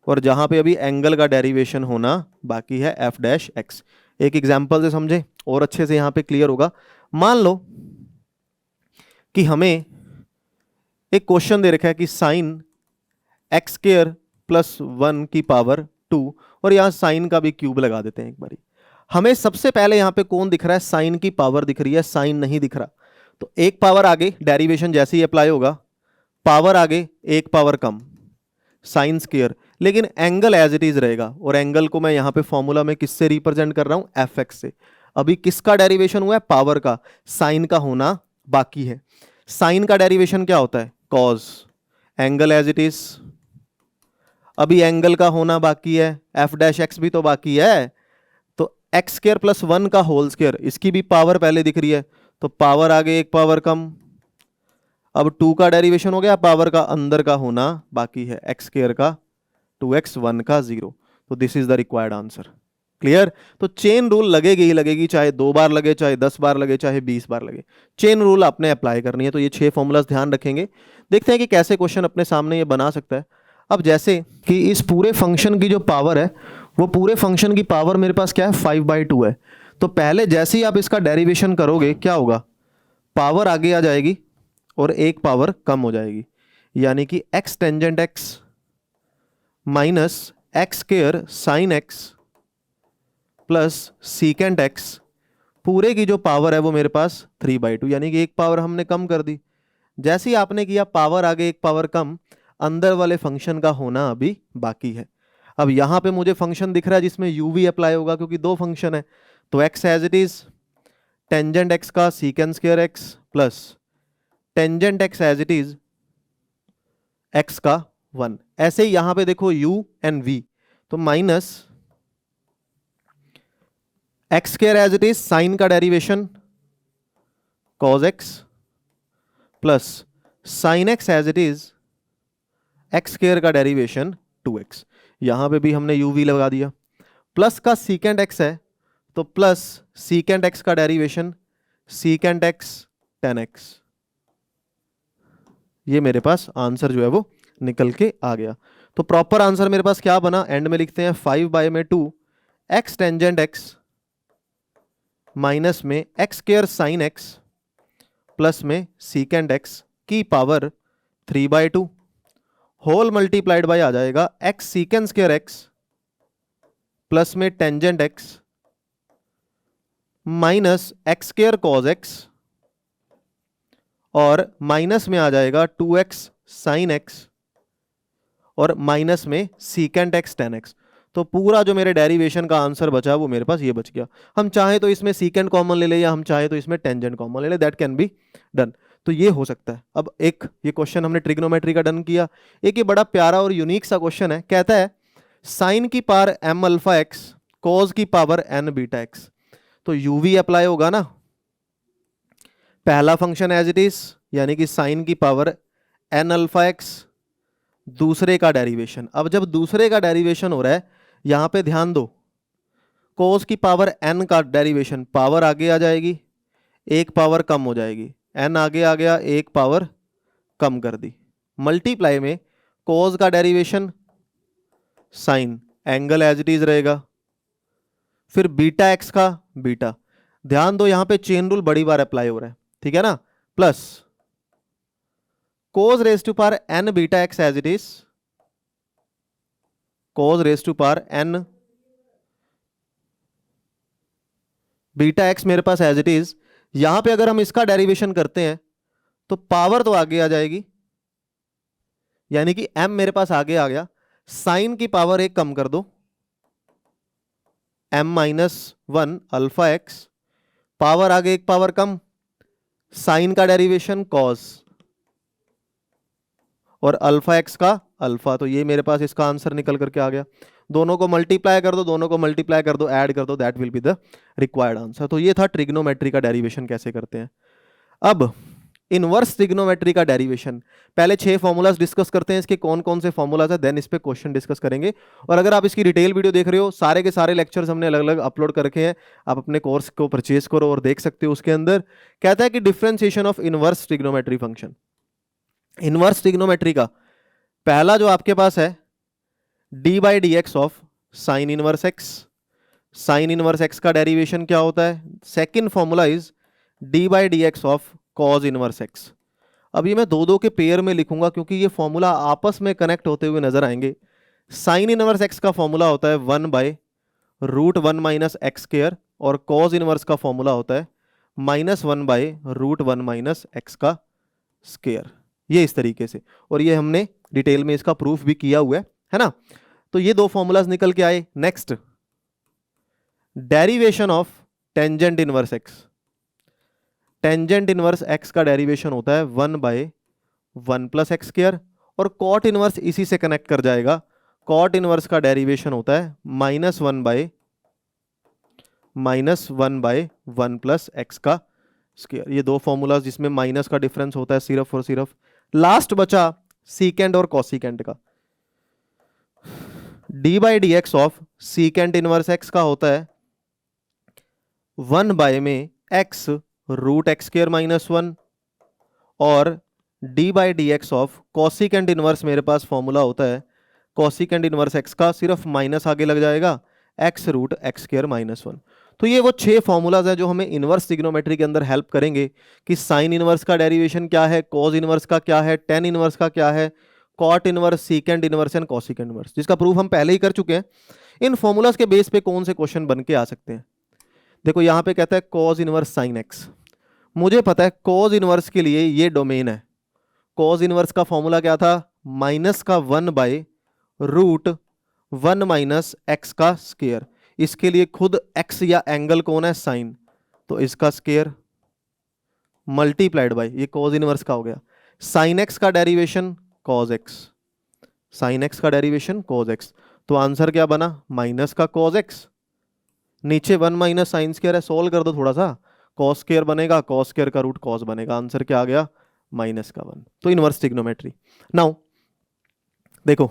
और जहां पे अभी एंगल का डेरिवेशन होना बाकी है एफ डैश एक्स। एक एग्जांपल से समझे और अच्छे से यहां पे क्लियर होगा। मान लो कि हमें एक क्वेश्चन दे रखा है कि साइन एक्स स्क्वायर प्लस 1 की पावर 2, और यहां साइन का भी क्यूब लगा देते हैं एक बारी। हमें सबसे पहले यहां पे कौन दिख रहा है, साइन की पावर दिख रही है, साइन नहीं दिख रहा। तो एक पावर आगे, डेरिवेशन जैसे ही अप्लाई होगा, पावर आगे एक पावर कम, साइन स्क्वायर, लेकिन एंगल एज इट इज रहेगा। और एंगल को मैं यहां पे फॉर्मूला में किससे रिप्रेजेंट कर रहा हूं, एफ एक्स से। अभी किसका डेरिवेशन हुआ है, पावर का, साइन का होना बाकी है। साइन का डेरिवेशन क्या होता है, cos, angle as it is. अभी एंगल का होना बाकी है, एफ डैश एक्स भी तो बाकी है। तो एक्स स्क्वायर प्लस 1 का होल स्क्वायर, इसकी भी पावर पहले दिख रही है, तो पावर आगे एक पावर कम। अब 2 का डेरिवेशन हो गया, पावर का अंदर का होना बाकी है, एक्स स्क्वायर का 2x 1 का 0। तो this is the required answer. Clear? तो चेन रूल लगेगी ही लगेगी, चाहे 2 बार लगे, चाहे 10 बार लगे, चाहे 20 बार लगे, चेन रूल आपने अप्लाई करनी है। तो ये 6 फॉर्मूलाज ध्यान रखेंगे। देखते हैं कि कैसे क्वेश्चन अपने सामने ये बना सकता है। अब जैसे कि इस पूरे फंक्शन की जो पावर है, वो पूरे फंक्शन की पावर मेरे पास क्या है, 5/2 है। तो पहले जैसे ही आप इसका डेरिवेशन करोगे क्या होगा, पावर आगे आ जाएगी और एक पावर कम हो जाएगी, यानी कि x tangent x minus x square sine x plus secant x, पूरे की जो पावर है वो मेरे पास 3/2, यानी कि एक पावर हमने कम कर दी। जैसे ही आपने किया, पावर आगे एक पावर कम, अंदर वाले फंक्शन का होना अभी बाकी है। अब यहां पे मुझे फंक्शन दिख रहा है जिसमें u भी अप्लाई होगा, क्योंकि 2 फंक्शन है। तो x as it is tangent x का secant square x plus tangent x as it is x का 1। ऐसे ही यहां पे देखो u एंड v, तो minus x square as it is sine का derivation cos x plus sine x as it is x square का derivation 2x। यहां पे भी हमने u v लगा दिया। प्लस का सीकेंड x है तो प्लस सीकेंड x का डेरिवेशन सीकेंड x tan x। ये मेरे पास आंसर जो है वो निकल के आ गया। तो प्रॉपर आंसर मेरे पास क्या बना, एंड में लिखते हैं 5/2 x टेंजेंट x माइनस में x square sine x plus में सीकेंड x की पावर 3/2 होल मल्टीप्लाइड बाय आ जाएगा x secant square x plus में tangent x minus x square cos x और माइनस में आ जाएगा 2x साइन x और माइनस में सीकेंट x tan x। तो पूरा जो मेरे डेरिवेशन का आंसर बचा वो मेरे पास ये बच गया। हम चाहे तो इसमें सीकेंट कॉमन ले ले या हम चाहे तो इसमें टेंजेंट कॉमन ले ले, दैट कैन बी डन। तो ये हो सकता है। अब एक ये क्वेश्चन हमने ट्रिग्नोमेट्री का डन किया। एक ये बड़ा प्यारा और यूनिक सा क्वेश्चन है, कहता है साइन की power m alpha x cos की पावर n बीटा x। तो uv अप्लाई होगा ना, पहला फंक्शन एज इट इज यानी कि साइन की पावर n अल्फा x, दूसरे का डेरिवेशन। अब जब दूसरे का डेरिवेशन हो रहा है यहां पे ध्यान दो, कोस की पावर n का डेरिवेशन, पावर आगे आ जाएगी, एक पावर कम हो जाएगी, n आगे आ गया, एक पावर कम कर दी। मल्टीप्लाई में कोस का derivation sine, angle as it is रहेगा, फिर बीटा एक्स का बीटा। ध्यान दो यहां पे चेन रूल बड़ी बार अप्लाई हो रहा है, ठीक है ना, plus cos raise to power n beta x as it is, cos raise to power n beta x मेरे पास एज इट इज। यहां पे अगर हम इसका डेरिवेशन करते हैं तो पावर तो आगे आ जाएगी, यानी कि m मेरे पास आगे आ गया, साइन की पावर एक कम कर दो, m-1 अल्फा x, पावर आगे एक पावर कम, साइन का डेरिवेशन cos और अल्फा एक्स का अल्फा। तो ये मेरे पास इसका आंसर निकल करके आ गया। दोनों को मल्टीप्लाई कर दो, दोनों को मल्टीप्लाई कर दो, ऐड कर दो, that will be the required answer. तो ये था ट्रिग्नोमेट्री का डेरिवेशन कैसे करते हैं। अब इनवर्स ट्रिग्नोमेट्री का डेरिवेशन, पहले 6 फॉर्मूलाज डिस्कस करते हैं, इसके कौन कौन से फॉर्मूलाज है, देन इस पे क्वेश्चन डिस्कस करेंगे। और अगर आप इसकी डिटेल वीडियो देख रहे हो, सारे के सारे लेक्चर्स हमने अलग अलग अपलोड करके हैं, आप अपने कोर्स को परचेज करो और देख सकते हो। उसके अंदर कहता है कि differentiation of inverse trigonometry function. Inverse trigonometry का पहला जो आपके पास है D by d x of sine inverse x. Sine inverse x का डेरिवेशन क्या होता है, second formula is D by d x of cause inverse x. अब ये मैं दो दो के पेयर में लिखूंगा क्योंकि ये फॉर्मूला आपस में कनेक्ट होते हुए नजर आएंगे। साइन इनवर्स एक्स का फॉर्मूला होता है 1/√1 माइनस एक्स स्क्वायर और कॉज इनवर्स का फॉर्मूला होता है -1/√1 माइनस एक्स का स्क्वायर। ये इस तरीके से, और ये हमने डिटेल में इसका प्रूफ भी किया हुआ है ना। तो ये दो फॉर्मूलाज निकल के आए। Next derivation of tangent inverse x. Tangent inverse x का डेरिवेशन होता है 1/1 प्लस एक्स स्क्वायर और कॉट इनवर्स इसी से कनेक्ट कर जाएगा। कॉट इनवर्स का डेरिवेशन होता है -1/1 प्लस एक्स का स्क्वायर। ये दो फॉर्मूलाज जिसमें माइनस का डिफरेंस होता है सिर्फ और सिर्फ। लास्ट बचा सीकेंड और कॉसिकेंड का। D by d x of सीकेंड inverse x का होता है 1 में एक्स रूट एक्स स्क्वायर -1 और D by d x of cosecant inverse मेरे पास फॉर्मूला होता है कॉसिकेंड इनवर्स एक्स का सिर्फ माइनस आगे लग जाएगा एक्स रूट एक्स स्क्वायर -1। तो ये वो 6 फॉर्मूलाज हैं जो हमें इनवर्स ट्रिग्नोमेट्री के अंदर हेल्प करेंगे कि साइन इनवर्स का डेरिवेशन क्या है, कॉज इनवर्स का क्या है, टेन इनवर्स का क्या है, cot inverse, secant inverse and cosecant inverse, जिसका प्रूफ हम पहले ही कर चुके हैं। इन फॉर्मूलाज के बेस पे कौन से क्वेश्चन बन के आ सकते हैं। देखो यहाँ पे कहता है कॉज इनवर्स साइन एक्स। मुझे पता है कॉज इनवर्स के लिए ये डोमेन है। कॉज इनवर्स का फॉर्मूला क्या था, -1/√1 माइनस एक्स का स्क्वायर। इसके लिए खुद एक्स या एंगल कौन है, साइन। तो इसका स्केयर मल्टीप्लाइड बाय, ये कॉज इनवर्स का हो गया, साइन एक्स का derivation cos x, sine x का डेरिवेशन कॉज एक्स, तो आंसर क्या बना, माइनस का कॉज एक्स, नीचे 1 माइनस साइन स्क्वायर है, सोल्व कर दो थोड़ा सा, कॉस स्क्वायर बनेगा, कॉस स्क्वायर का रूट कॉस बनेगा, आंसर क्या आ गया, माइनस का 1। तो इनवर्स ट्रिग्नोमेट्री। नाउ देखो,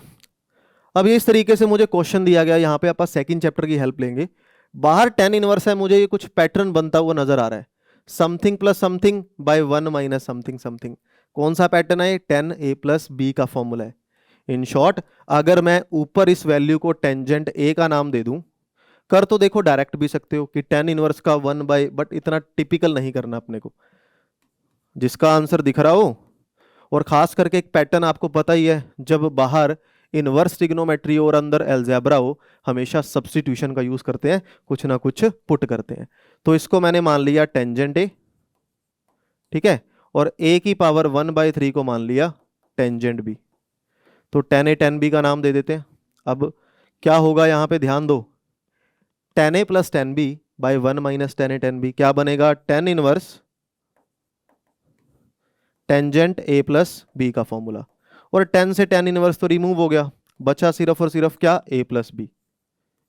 अब ये इस तरीके से मुझे क्वेश्चन दिया गया, यहाँ पे आप सेकंड चैप्टर की हेल्प लेंगे, बाहर टेन इनवर्स है, मुझे ये कुछ पैटर्न बनता हुआ नजर आ रहा है, something plus something bye 1 minus something something, कौन सा पैटर्न है, टेन ए प्लस बी का फॉर्मूला है। इन शॉर्ट, अगर मैं ऊपर इस वैल्यू को टेंजेंट ए का नाम दे दूं, कर तो देखो डायरेक्ट भी सकते हो कि टेन इनवर्स का 1 बाय, बट इतना टिपिकल नहीं करना अपने को, जिसका आंसर दिख रहा हो, और खास करके एक पैटर्न आपको पता ही है, जब बाहर इनवर्स ट्रिग्नोमेट्री और अंदर अलजेब्रा हो, हमेशा सब्स्टिट्यूशन का यूज करते हैं, कुछ ना कुछ पुट करते हैं। तो इसको मैंने मान लिया टेंजेंट ए, ठीक है, और ए की पावर 1/3 को मान लिया टेंजेंट बी, तो टेन ए टेन बी का नाम दे देते हैं। अब क्या होगा, यहां पे ध्यान दो, tan A plus tan B by 1 minus tan A tan B, क्या बनेगा, tan inverse tangent A plus B का फॉर्मूला, और टेन से टेन इनवर्स तो रिमूव हो गया, बचा सिर्फ और सिर्फ क्या, A plus B,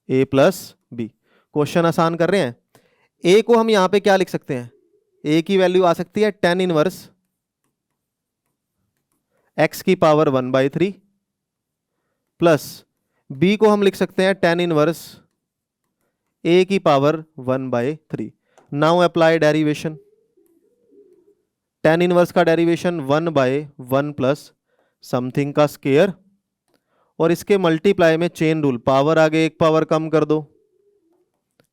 A plus B. Question आसान कर रहे हैं, ए को हम यहां पे क्या लिख सकते हैं, ए की वैल्यू आ सकती है टेन इनवर्स एक्स की पावर 1/3, प्लस बी को हम लिख सकते हैं टेन इनवर्स ए की power 1/3। Now apply derivation, tan inverse का डेरिवेशन 1/1 प्लस समथिंग का स्केयर, और इसके मल्टीप्लाई में चेन रूल, पावर आगे एक पावर कम कर दो,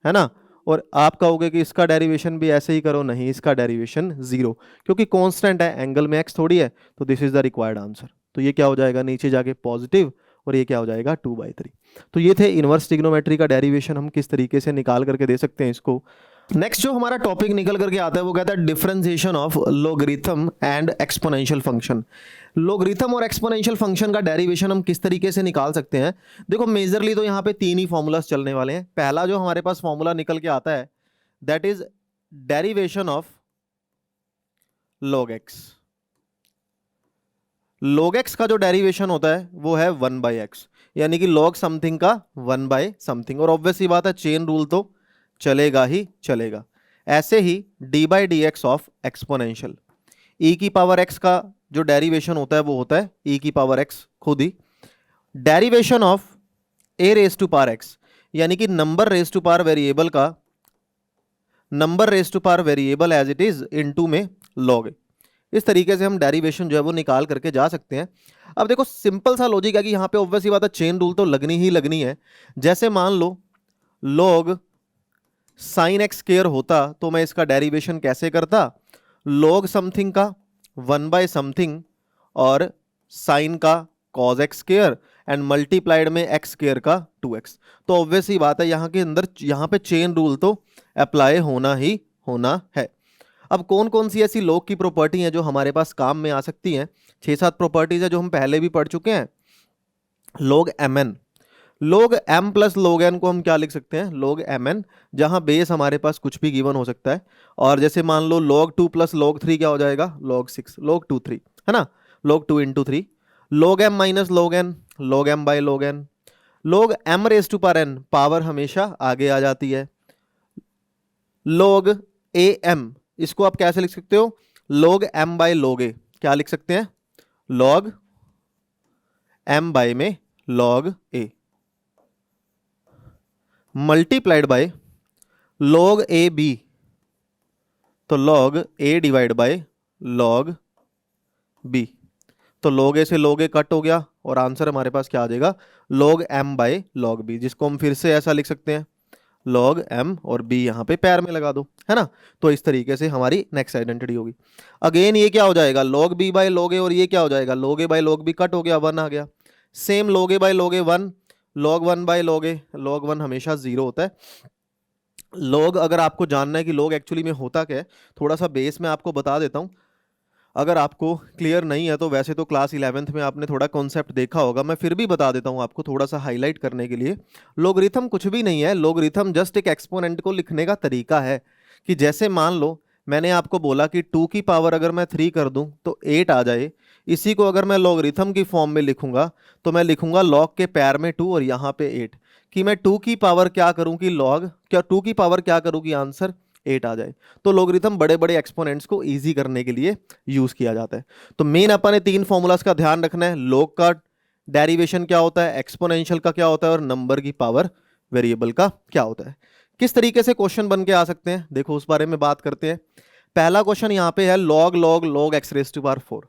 है ना, और आप कहोगे कि इसका डेरिवेशन भी ऐसे ही करो, नहीं, इसका डेरिवेशन 0, क्योंकि कांस्टेंट है, एंगल में एक्स थोड़ी है, तो this is the required answer. तो ये क्या हो जाएगा, नीचे जाके पॉजिटिव, और ये क्या हो जाएगा 2/3। तो ये थे इनवर्स ट्रिग्नोमेट्री का डेरिवेशन, हम किस तरीके से निकाल करके दे सकते हैं इसको। नेक्स्ट जो हमारा टॉपिक निकल करके आता है वो कहता है differentiation of logarithm and exponential function. Logarithm और एक्सपोनेंशियल फंक्शन का डेरिवेशन हम किस तरीके से निकाल सकते हैं। देखो मेजरली तो यहाँ पे तीन ही फॉर्मूलास चलने वाले हैं। पहला जो हमारे पास फॉर्मूला निकल के आता है that is derivation of log x। log x का जो डेरिवेशन होता है वो है 1/x, यानी कि log समथिंग का 1/समथिंग, और ऑब्वियस ही बात है चेन रूल तो चलेगा ही चलेगा। ऐसे ही d/dx ऑफ एक्सपोनेंशियल, e की पावर x का जो डेरिवेशन होता है वो होता है e की पावर x खुद ही। Derivation of a raise to power x, यानी कि number raise to power variable का number raise to power variable as it is into में log। इस तरीके से हम डेरिवेशन जो है वो निकाल करके जा सकते हैं। अब देखो सिंपल सा लॉजिक है कि यहाँ पे ऑब्वियस ही बात है चेन रूल तो लगनी ही लगनी है। जैसे मान लो log साइन एक्स स्क्वायर होता तो मैं इसका डेरिवेशन कैसे करता, log समथिंग का 1/समथिंग और साइन का cos x square and multiplied में x स्क्वायर का 2x। तो ऑब्वियस ही बात है यहाँ के अंदर यहाँ पे चेन रूल तो अप्लाई होना ही होना है। अब कौन कौन सी ऐसी log की प्रॉपर्टी हैं जो हमारे पास काम में आ सकती हैं, 6-7 प्रॉपर्टीज है जो हम पहले भी पढ़ चुके हैं। log mn, log m plus log n को हम क्या लिख सकते हैं, log mn, जहां बेस हमारे पास कुछ भी गिवन हो सकता है। और जैसे मान लो log 2 प्लस log 3 क्या हो जाएगा, log 6, log 2 3, है ना, log 2 into 3, log m minus log n, log m by log n, log m raise to power n, power हमेशा आगे आ जाती है। log am, इसको आप कैसे लिख सकते हो, log m by log a, क्या लिख सकते हैं, log m बाई में log a, multiplied by log a b, तो log a divide by log b, तो log a से log a कट हो गया और आंसर हमारे पास क्या आ जाएगा, log m by log b, जिसको हम फिर से ऐसा लिख सकते हैं log m और b यहाँ पे पैर में लगा दो, है ना। तो इस तरीके से हमारी नेक्स्ट आइडेंटिटी होगी। अगेन ये क्या हो जाएगा, log b by log a, और ये क्या हो जाएगा, log a by log b cut हो गया, 1 आ गया। Same log a by log a 1, log 1 by log a, log 1 हमेशा 0 होता है। log अगर आपको जानना है कि log एक्चुअली में होता क्या है, थोड़ा सा बेस में आपको बता देता हूँ। अगर आपको क्लियर नहीं है तो वैसे तो क्लास 11th में आपने थोड़ा कॉन्सेप्ट देखा होगा, मैं फिर भी बता देता हूँ आपको थोड़ा सा हाईलाइट करने के लिए। लोगरिथम कुछ भी नहीं है, लोगरिथम जस्ट एक एक्सपोनेंट को लिखने का तरीका है कि जैसे मान लो मैंने आपको बोला कि 2 की पावर अगर मैं 3 कर दूं तो 8 आ जाए, इसी को अगर मैं लॉगरिथम की फॉर्म में लिखूंगा तो मैं लिखूंगा लॉग के पैर में 2 और यहाँ पे 8, कि मैं 2 की पावर क्या करूं कि लॉग क्या 2 की पावर क्या करूं कि आंसर 8 आ जाए। तो लॉगरिथम बड़े बड़े एक्सपोनेंट्स को इजी करने के लिए यूज किया जाता है। तो मेन अपन ने 3 फॉर्मूलाज का ध्यान रखना है, लॉग का डेरिवेशन क्या होता है, एक्सपोनेंशियल का क्या होता है और नंबर की पावर वेरिएबल का क्या होता है। किस तरीके से क्वेश्चन बन के आ सकते हैं देखो उस बारे में बात करते हैं। पहला क्वेश्चन यहाँ पे है log log log x raise to power 4।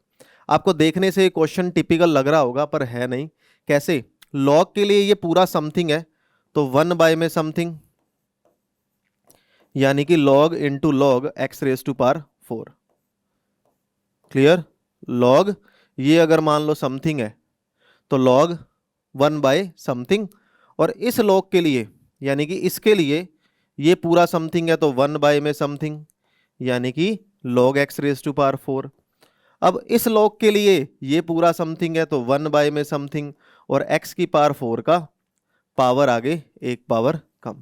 आपको देखने से क्वेश्चन टिपिकल लग रहा होगा पर है नहीं। कैसे? लॉग के लिए ये पूरा समथिंग है तो 1 बाय में समथिंग, यानी कि log into log x raise to power 4। Clear? Log ये अगर मान लो समथिंग है तो लॉग 1 बाय समथिंग, और इस लॉग के लिए यानी कि इसके लिए ये पूरा समथिंग है तो 1 बाय में समथिंग, यानी कि log x raise to power 4। अब इस log के लिए ये पूरा समथिंग है तो 1 बाय में समथिंग, और x की पावर 4 का पावर आगे एक पावर कम,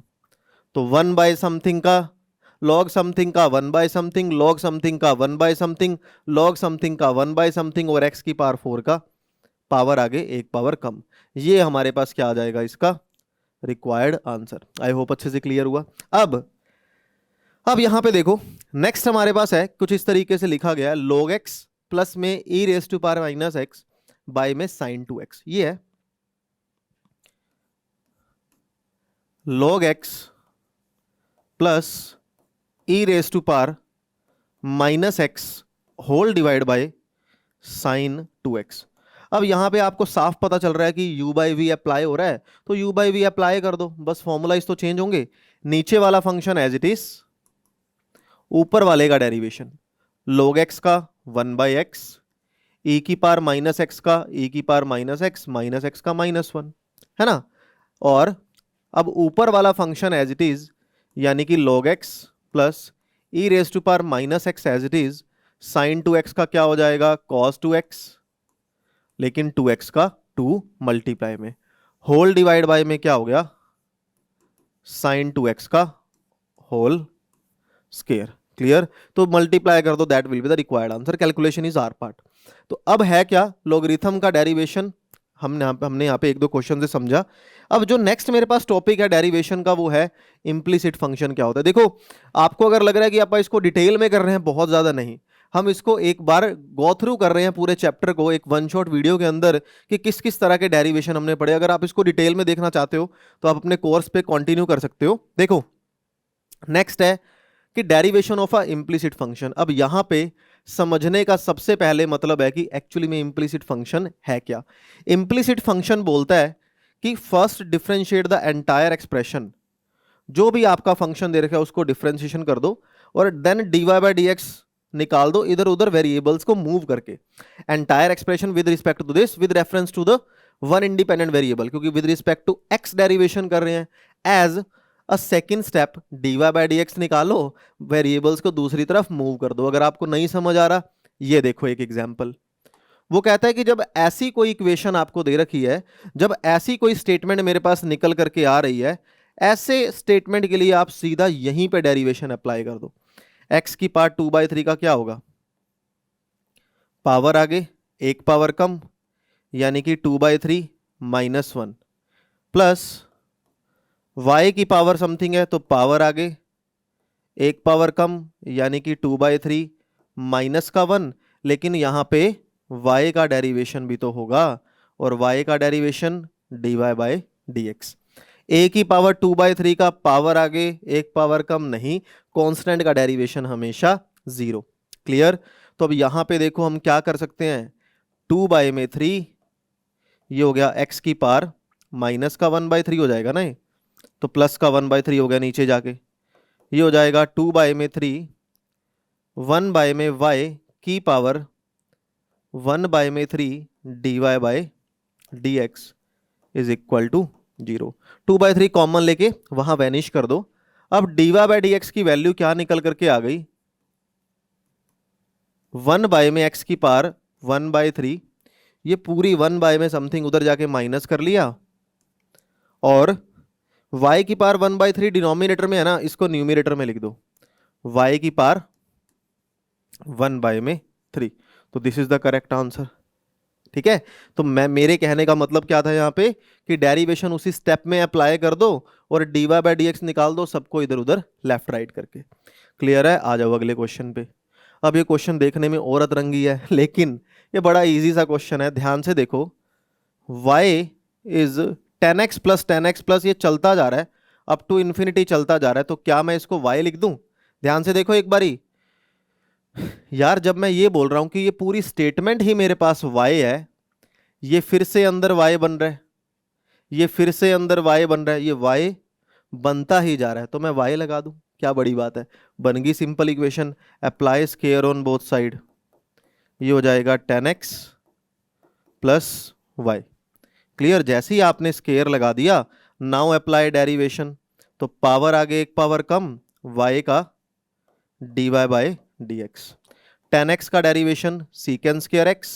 तो 1 बाय समथिंग का log समथिंग का 1 बाय समथिंग, log समथिंग का 1 बाय समथिंग, log समथिंग का 1 बाय समथिंग, और x की पावर 4 का पावर आगे एक पावर कम। ये हमारे पास क्या आ जाएगा इसका रिक्वायर्ड आंसर। आई होप अच्छे से क्लियर हुआ। अब यहां पे देखो नेक्स्ट हमारे पास है कुछ इस तरीके से लिखा गया है log x प्लस में e raise to power minus x by में साइन 2x। ये है log x plus e raise to power minus x whole divide by sine 2x। अब यहां पे आपको साफ पता चल रहा है कि u बाई वी अप्लाई हो रहा है तो u बाई वी अप्लाई कर दो, बस फॉर्मूलाइज तो चेंज होंगे। नीचे वाला फंक्शन एज इट इज, ऊपर वाले का डेरिवेशन log x का 1 बाई एक्स, e की पावर माइनस एक्स का e की पावर माइनस एक्स का -1, है ना। और अब ऊपर वाला फंक्शन एज इट इज, यानी कि log x plus e raise to power minus x as it is, sine 2x का क्या हो जाएगा cos 2x, लेकिन 2x का 2 मल्टीप्लाई में, होल डिवाइड बाय में क्या हो गया साइन 2x का होल स्क्वायर। क्लियर? तो मल्टीप्लाई कर दो, that will be the required answer. Calculation is our part. तो अब है क्या लॉगरिथम का डेरिवेशन, हमने यहाँ पे एक दो क्वेश्चन से समझा। अब जो नेक्स्ट मेरे पास टॉपिक है डेरिवेशन का वो है इम्प्लिसिट फंक्शन क्या होता है। देखो आपको अगर लग रहा है कि आप इसको डिटेल में कर रहे हैं, बहुत ज्यादा नहीं, हम इसको एक बार गो थ्रू कर रहे हैं पूरे चैप्टर को एक वन शॉट वीडियो के अंदर कि किस किस तरह के डेरिवेशन हमने पढ़े। अगर आप इसको डिटेल में देखना चाहते हो तो आप अपने कोर्स पे कंटिन्यू कर सकते हो। देखो नेक्स्ट है कि derivation of a implicit function. अब यहां पे समझने का सबसे पहले मतलब है कि एक्चुअली में इम्प्लिसिट फंक्शन है क्या। इम्प्लिसिट फंक्शन बोलता है कि first differentiate the entire expression, जो भी आपका फंक्शन दे रखा है उसको डिफरेंशिएशन कर दो और देन dy बाय dx निकाल दो इधर उधर वेरिएबल्स को मूव करके। Entire expression with respect to this with reference to the one independent variable, क्योंकि with respect to x derivation कर रहे हैं। As a second step dy by dx निकालो, वेरिएबल्स को दूसरी तरफ मूव कर दो। अगर आपको नहीं समझ आ रहा, ये देखो एक एग्जांपल। वो कहता है कि जब ऐसी कोई इक्वेशन आपको दे रखी है, जब ऐसी कोई स्टेटमेंट मेरे पास निकल करके आ रही है, ऐसे स्टेटमेंट के लिए आप सीधा यहीं पे डेरिवेशन अप्लाई कर दो। x की पावर 2/3 का क्या होगा, पावर आगे एक पावर कम, यानी कि 2/3 -1, प्लस y की पावर समथिंग है तो पावर आगे एक पावर कम, यानी कि 2/3 -1, लेकिन यहां पे y का डेरिवेशन भी तो होगा, और y का derivation dy by dx। a की पावर 2/3 का पावर आगे एक पावर कम नहीं, कांस्टेंट का डेरिवेशन हमेशा 0। क्लियर? तो अब यहां पे देखो हम क्या कर सकते हैं, 2/3 ये हो गया x की पावर माइनस का 1/3 हो जाएगा ना, तो प्लस का 1/3 हो गया नीचे जाके, ये हो जाएगा 2/3 1/y की power 1/3 dy by dx is equal to 0। 2/3 common लेके वहां वैनिश कर दो। अब dy बाय dx की वैल्यू क्या निकल करके आ गई, 1 में x की पावर 1/3, ये पूरी 1 में समथिंग उधर जाके माइनस कर लिया, और y की पावर 1/3 डिनोमिनेटर में है ना, इसको न्यूमिनेटर में लिख दो, y की पावर 1/3। तो this is the correct answer. ठीक है, तो मेरे कहने का मतलब क्या था यहाँ पे कि डेरिवेशन उसी स्टेप में अप्लाई कर दो और dy/dx निकाल दो, सबको इधर उधर लेफ्ट राइट करके। क्लियर है? आ जाओ अगले क्वेश्चन पे। अब ये क्वेश्चन देखने में और अतरंगी है लेकिन ये बड़ा इजी सा क्वेश्चन है, ध्यान से देखो। y is 10x plus 10x plus, ये चलता जा रहा है अप टू इन्फिनिटी चलता जा रहा है, तो क्या मैं इसको y लिख दूं? ध्यान से देखो एक बारी यार, जब मैं ये बोल रहा हूं कि ये पूरी स्टेटमेंट ही मेरे पास y है, ये फिर से अंदर y बन रहा है, ये फिर से अंदर y बन रहा है, ये y बनता ही जा रहा है, तो मैं y लगा दूं, क्या बड़ी बात है। बन गई simple equation. Apply square on both side, ये हो जाएगा 10x प्लस y। क्लियर? जैसे ही आपने स्केयर लगा दिया, नाउ अप्लाई डेरिवेशन, तो पावर आगे एक पावर कम, y का dy/dx। 10x का डेरिवेशन सीकेंड स्केयर x,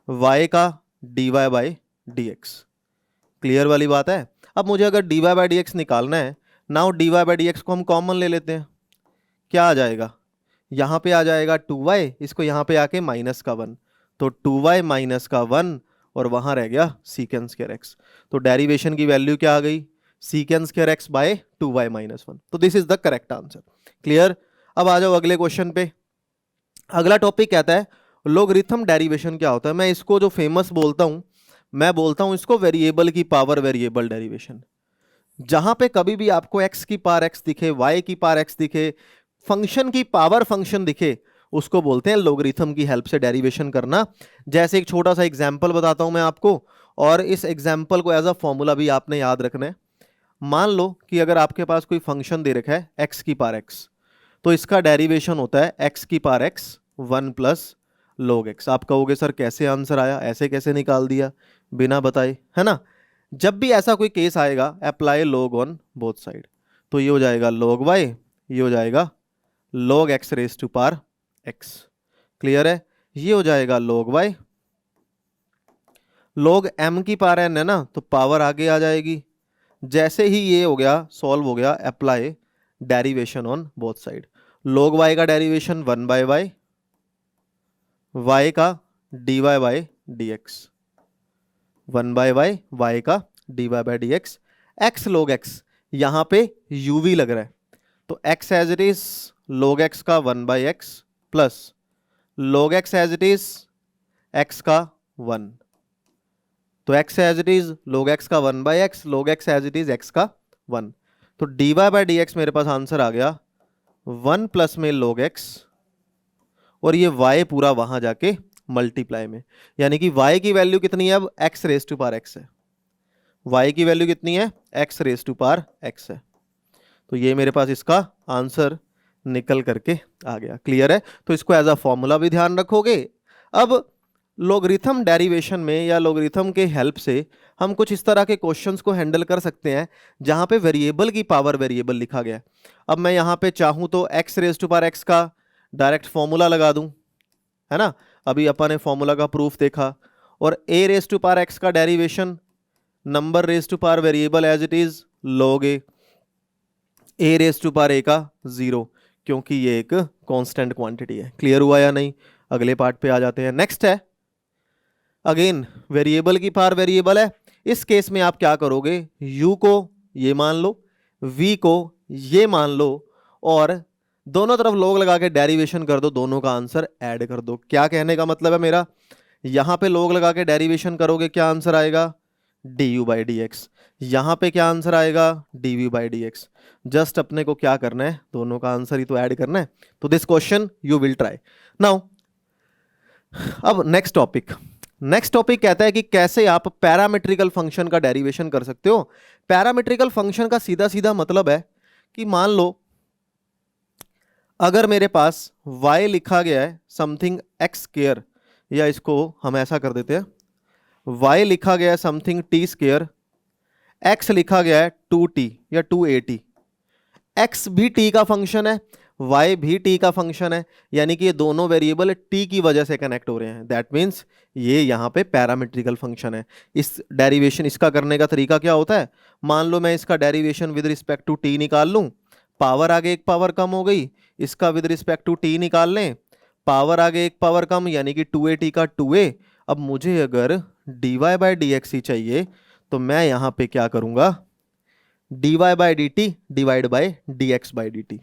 y का dy/dx। क्लियर वाली बात है। अब मुझे अगर dy/dx निकालना है, नाउ dy/dx को हम कॉमन ले लेते हैं, क्या आ जाएगा? यहाँ पे आ जाएगा 2y, इसको यहाँ पे आके माइनस का 1, तो 2y माइनस का 1 और वहाँ रह गया सीकेंड स्केयर x। तो डेरिवेशन की वैल्यू क्या आ गई? Second square x by 2y minus 1। तो this is the correct answer. Clear? अब आ जाओ अगले क्वेश्चन पे। अगला टॉपिक कहता है लॉगरिथम डेरिवेशन क्या होता है। मैं इसको जो फेमस बोलता हूँ, मैं बोलता हूँ इसको वेरिएबल की पावर वेरिएबल डेरिवेशन। जहां पे कभी भी आपको x की पावर x दिखे, y की पावर x दिखे, फंक्शन की पावर फंक्शन दिखे, उसको बोलते हैं लॉगरिथम की हेल्प से डेरिवेशन करना। जैसे एक छोटा सा एग्जांपल बताता हूं मैं आपको, और इस एग्जांपल को एज अ फॉर्मूला भी आपने याद रखना है। मान लो कि अगर आपके पास कोई फंक्शन दे रखा है x की पावर x, तो इसका डेरिवेशन होता है x की power x 1 plus log x। आप कहोगे सर कैसे आंसर आया, ऐसे कैसे निकाल दिया बिना बताए, है ना? जब भी ऐसा कोई केस आएगा, apply log on both side, तो ये हो जाएगा log y, ये हो जाएगा log x raise to power x। Clear है? ये हो जाएगा log y, log m की पावर n है ना, तो पावर आगे आ जाएगी। जैसे ही ये हो गया, सॉल्व हो गया, apply derivation on both side. log y का डेरिवेशन 1/y, y का dy/dx, 1/y, y का dy/dx, x log x, यहां पे uv लग रहा है, तो x as it is log x का 1/x plus log x as it is x का 1, तो x as it is log x का 1/x, log x as it is x का 1, तो dy/dx मेरे पास आंसर आ गया 1 प्लस में log x, और ये y पूरा वहां जाके मल्टीप्लाई में, यानी कि y की वैल्यू कितनी है अब? x raise to power x है। y की वैल्यू कितनी है? x raise to power x है। तो ये मेरे पास इसका आंसर निकल करके आ गया। क्लियर है? तो इसको एज अ फॉर्मूला भी ध्यान रखोगे। अब लॉगरिथम डेरिवेशन में या लॉगरिथम के हेल्प से हम कुछ इस तरह के क्वेश्चंस को हैंडल कर सकते हैं जहां पे वेरिएबल की पावर वेरिएबल लिखा गया है। अब मैं यहां पे चाहूं तो x raise to power x का डायरेक्ट फॉर्मूला लगा दूं, है ना? अभी अपन ने फॉर्मूला का प्रूफ देखा। और a raise to power x का derivation number raise to power variable as it is log a raise to power a का 0, क्योंकि ये एक कांस्टेंट क्वांटिटी है। क्लियर हुआ या नहीं? अगले पार्ट पे आ जाते हैं। नेक्स्ट है अगेन वेरिएबल की पावर वेरिएबल है। इस केस में आप क्या करोगे? u को ये मान लो, v को ये मान लो, और दोनों तरफ log लगा के डेरिवेशन कर दो, दोनों का आंसर ऐड कर दो। क्या कहने का मतलब है मेरा? यहां पे log लगा के डेरिवेशन करोगे, क्या आंसर आएगा? du/dx। यहां पे क्या आंसर आएगा? dv/dx। जस्ट अपने को क्या करना है? दोनों का आंसर ही तो ऐड करना है। तो this question you will try now. अब नेक्स्ट टॉपिक कहता है कि कैसे आप पैरामेट्रिकल फंक्शन का डेरिवेशन कर सकते हो। पैरामेट्रिकल फंक्शन का सीधा सीधा मतलब है कि मान लो अगर मेरे पास y लिखा गया है समथिंग x स्क्वायर, या इसको हम ऐसा कर देते हैं, y लिखा गया है समथिंग t स्क्वायर, x लिखा गया है 2t या 2at। x भी t का फंक्शन है, y भी t का फंक्शन है, यानी कि ये दोनों वेरिएबल t की वजह से कनेक्ट हो रहे हैं। दैट मीन्स ये यहाँ पे पैरामेट्रिकल फंक्शन है। इस डेरिवेशन इसका करने का तरीका क्या होता है? मान लो मैं इसका derivation with respect to t निकाल लूँ, पावर आगे एक पावर कम हो गई, इसका विद रिस्पेक्ट टू टी निकाल लें, पावर आगे एक पावर कम यानी कि 2a t का 2a। अब मुझे अगर dy बाई डी एक्स ही चाहिए तो मैं यहाँ पे क्या करूँगा, dy by D T divide by d x by D T.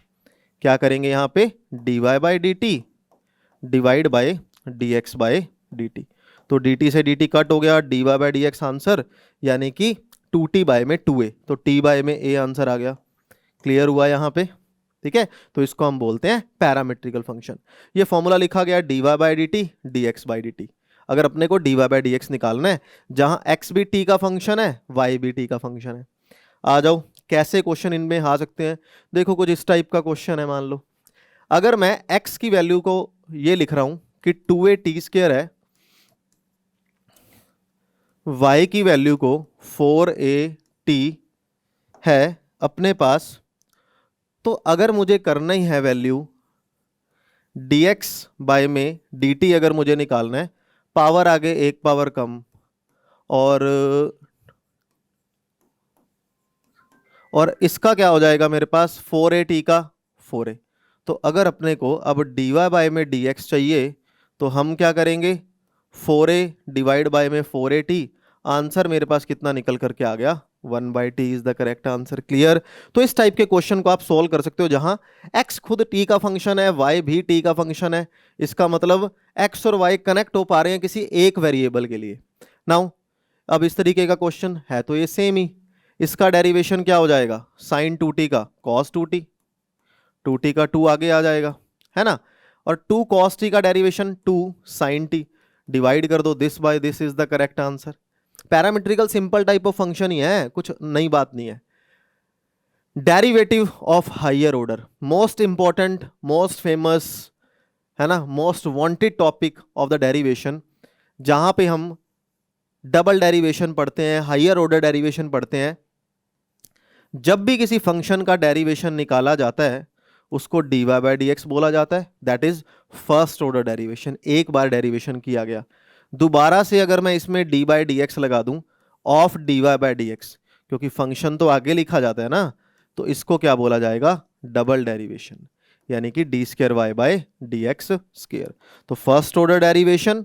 क्या करेंगे यहाँ पे, dy by D T divide by d x by D T. तो डी टी से डी टी कट हो गया, dy by d x answer यानी कि 2t बाय में 2a, तो t बाय में a आंसर आ गया। क्लियर हुआ यहाँ पे, ठीक है। तो इसको हम बोलते हैं पैरामेट्रिकल फंक्शन। ये फॉर्मूला लिखा गया dy by D T D x by D T. अगर अपने को dy बाई डी एक्स निकालना है जहाँ x भी t का फंक्शन है, y भी t का फंक्शन है। आ जाओ कैसे क्वेश्चन इनमें आ सकते हैं। देखो कुछ इस टाइप का क्वेश्चन है, मान लो अगर मैं x की वैल्यू को ये लिख रहा हूं कि 2a t स्क्वायर है, y की वैल्यू को 4a t है अपने पास, तो अगर मुझे करना ही है वैल्यू dx बाय में dt अगर मुझे निकालना है, पावर आगे एक पावर कम और इसका क्या हो जाएगा मेरे पास 4a t का 4a। तो अगर अपने को अब dy बाय में dx चाहिए तो हम क्या करेंगे, 4a डिवाइड बाय में 4a t। आंसर मेरे पास कितना निकल करके आ गया, 1/t is the correct answer. Clear. तो इस टाइप के क्वेश्चन को आप सोल्व कर सकते हो जहां x खुद t का फंक्शन है, y भी t का फंक्शन है। इसका मतलब x और y कनेक्ट हो पा रहे हैं किसी एक वेरिएबल के लिए। नाउ अब इस तरीके का क्वेश्चन है तो ये सेम ही, इसका डेरिवेशन क्या हो जाएगा, साइन 2t का कॉस 2t, 2t का 2 आगे आ जाएगा, है ना। और 2 cos t का डेरिवेशन 2 sin t, डिवाइड कर दो this by this is the correct answer. Parametrical simple type of function ही है, कुछ नई बात नहीं है। Derivative of higher order, most important, most famous, है ना, most wanted topic of the derivation, जहां पे हम डबल डेरिवेशन पढ़ते हैं, हायर ऑर्डर डेरिवेशन पढ़ते हैं। जब भी किसी फंक्शन का डेरिवेशन निकाला जाता है उसको dy बाई डी एक्स बोला जाता है, that is first order derivation. एक बार डेरिवेशन किया गया, दोबारा से अगर मैं इसमें dy बाई डी एक्स लगा दूं of dy by d x, क्योंकि फंक्शन तो आगे लिखा जाता है ना, तो इसको क्या बोला जाएगा, डबल डेरिवेशन, यानी कि d square y by d x square. तो first order derivation,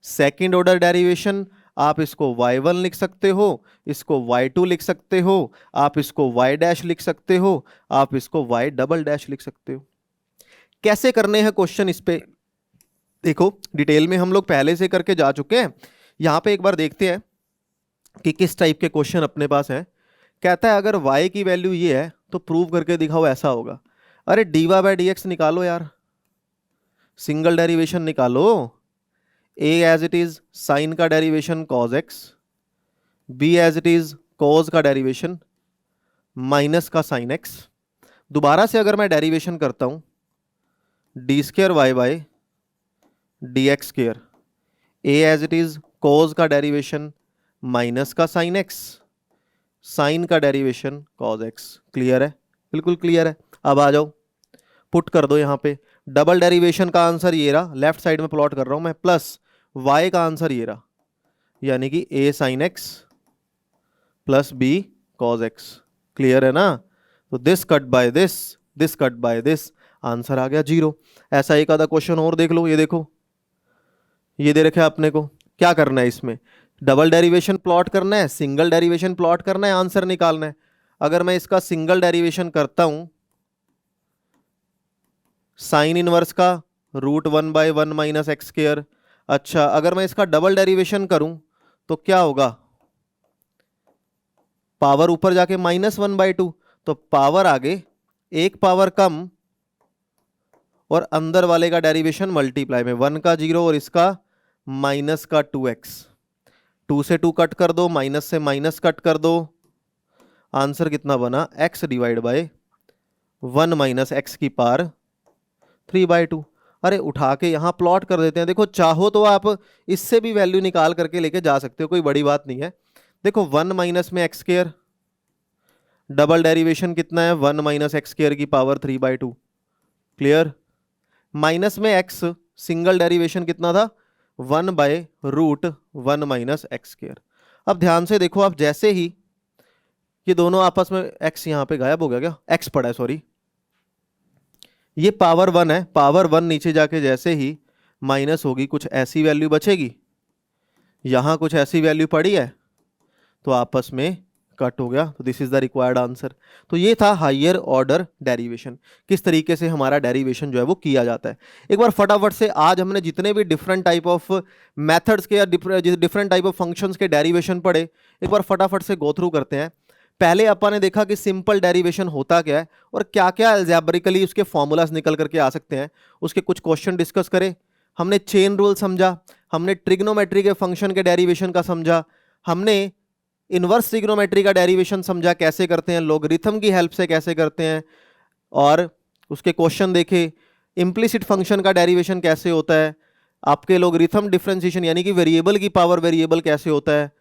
second order derivation, आप इसको y1 लिख सकते हो, इसको y2 लिख सकते हो, आप इसको y डैश लिख सकते हो, आप इसको y डबल डैश लिख सकते हो। कैसे करने हैं क्वेश्चन, इस पे देखो डिटेल में हम लोग पहले से करके जा चुके हैं। यहां पे एक बार देखते हैं कि किस टाइप के क्वेश्चन अपने पास है। कहता है अगर y की वैल्यू ये है तो प्रूव करके दिखाओ, ऐसा होगा। अरे dy बाई डी एक्स निकालो यार, सिंगल डेरिवेशन निकालो। a as it is sine का derivation cos x, b as it is cos का डेरिवेशन माइनस का साइन x। दोबारा से अगर मैं डेरिवेशन करता हूं d square y by d x square, a as it is cos का डेरिवेशन माइनस का साइन x, साइन का डेरिवेशन cos x। क्लियर है, बिल्कुल क्लियर है। अब आ जाओ पुट कर दो यहाँ पे, डबल डेरिवेशन का आंसर ये रहा, लेफ्ट साइड में प्लॉट कर रहा हूं मैं, प्लस y का आंसर ये रहा, यानी कि a sine x plus b cos x। Clear है ना। तो this cut by this, this cut by this, answer आ गया 0। ऐसा एक आधा क्वेश्चन और देख लो, ये देखो ये दे रखा है अपने को, क्या करना है इसमें, डबल डेरिवेशन प्लॉट करना है, सिंगल डेरिवेशन प्लॉट करना है, आंसर निकालना है। अगर मैं इसका सिंगल डेरिवेशन करता हूं साइन इनवर्स का √1/1 माइनस एक्स स्क्वायर। अच्छा अगर मैं इसका डबल डेरिवेशन करूं तो क्या होगा, पावर ऊपर जाके -1/2, तो पावर आगे एक पावर कम और अंदर वाले का डेरिवेशन मल्टीप्लाई में, 1 का 0 और इसका माइनस का 2x। 2 से 2 कट कर दो, माइनस से माइनस कट कर दो, आंसर कितना बना, x divide by 1 minus x की पावर 3/2। अरे उठा के यहाँ प्लॉट कर देते हैं। देखो चाहो तो आप इससे भी वैल्यू निकाल करके लेके जा सकते हो, कोई बड़ी बात नहीं है। देखो 1 माइनस में एक्स स्क्वायर, डबल डेरिवेशन कितना है, 1 माइनस एक्स स्क्वायर की पावर 3/2। क्लियर। माइनस में x, सिंगल डेरिवेशन कितना था, 1/√1 माइनस एक्स स्क्वायर। अब ध्यान से देखो, आप जैसे ही ये दोनों आपस में, x यहाँ पे गायब हो गया क्या, x पड़ा है सॉरी, ये पावर 1 है, पावर 1 नीचे जाके जैसे ही माइनस होगी कुछ ऐसी वैल्यू बचेगी, यहाँ कुछ ऐसी वैल्यू पड़ी है तो आपस में कट हो गया। तो this is the required answer. तो ये था हायर ऑर्डर डेरिवेशन, किस तरीके से हमारा डेरिवेशन जो है वो किया जाता है। एक बार फटाफट से आज हमने जितने भी डिफरेंट टाइप ऑफ मेथड्स के या डिफरेंट टाइप ऑफ फंक्शंस के डेरिवेशन पढ़े, एक बार फटाफट से गो थ्रू करते हैं। पहले अपन ने देखा कि सिंपल डेरिवेशन होता क्या है और क्या क्या अलजेब्रिकली उसके फॉर्मूलाज निकल करके आ सकते हैं, उसके कुछ क्वेश्चन डिस्कस करे। हमने चेन रूल समझा, हमने ट्रिग्नोमेट्री के फंक्शन के डेरिवेशन का समझा, हमने इनवर्स ट्रिग्नोमेट्री का डेरिवेशन समझा कैसे करते हैं, लोगरिथम की हेल्प से कैसे करते हैं, और उसके क्वेश्चन देखे। इम्प्लिसिट फंक्शन का डेरिवेशन कैसे होता है, आपके लोगरिथम डिफरेंशिएशन यानी कि वेरिएबल की पावर वेरिएबल कैसे होता है,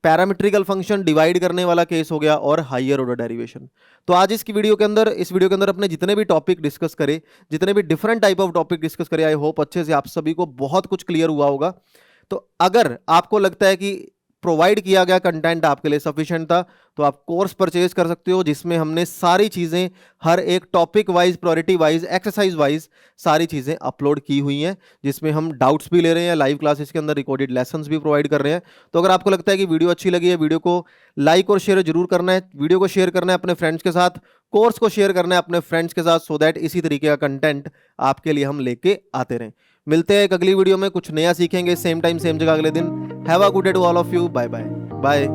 पैरामीट्रिकल फंक्शन डिवाइड करने वाला केस हो गया, और हायर ऑर्डर डेरिवेशन। तो आज इस वीडियो के अंदर अपने जितने भी टॉपिक डिस्कस करे, जितने भी different type of topic discuss करे, आई होप अच्छे से आप सभी को बहुत कुछ क्लियर हुआ होगा। तो अगर आपको लगता है कि प्रोवाइड किया गया कंटेंट आपके लिए सफिशिएंट था, तो आप कोर्स परचेज कर सकते हो, जिसमें हमने सारी चीज़ें हर एक topic wise, priority wise, exercise wise सारी चीज़ें अपलोड की हुई हैं, जिसमें हम डाउट्स भी ले रहे हैं, लाइव क्लासेस के अंदर रिकॉर्डेड लेसन्स भी प्रोवाइड कर रहे हैं। तो अगर आपको लगता है कि वीडियो अच्छी लगी है, वीडियो को लाइक और शेयर जरूर करना है, वीडियो को शेयर करना है अपने फ्रेंड्स के साथ, कोर्स को शेयर करना है अपने फ्रेंड्स के साथ, सो दैट इसी तरीके का कंटेंट आपके लिए हम लेके आते रहें। मिलते हैं एक अगली वीडियो में, कुछ नया सीखेंगे, सेम टाइम सेम जगह अगले दिन। Have a good day to all of you, bye bye bye.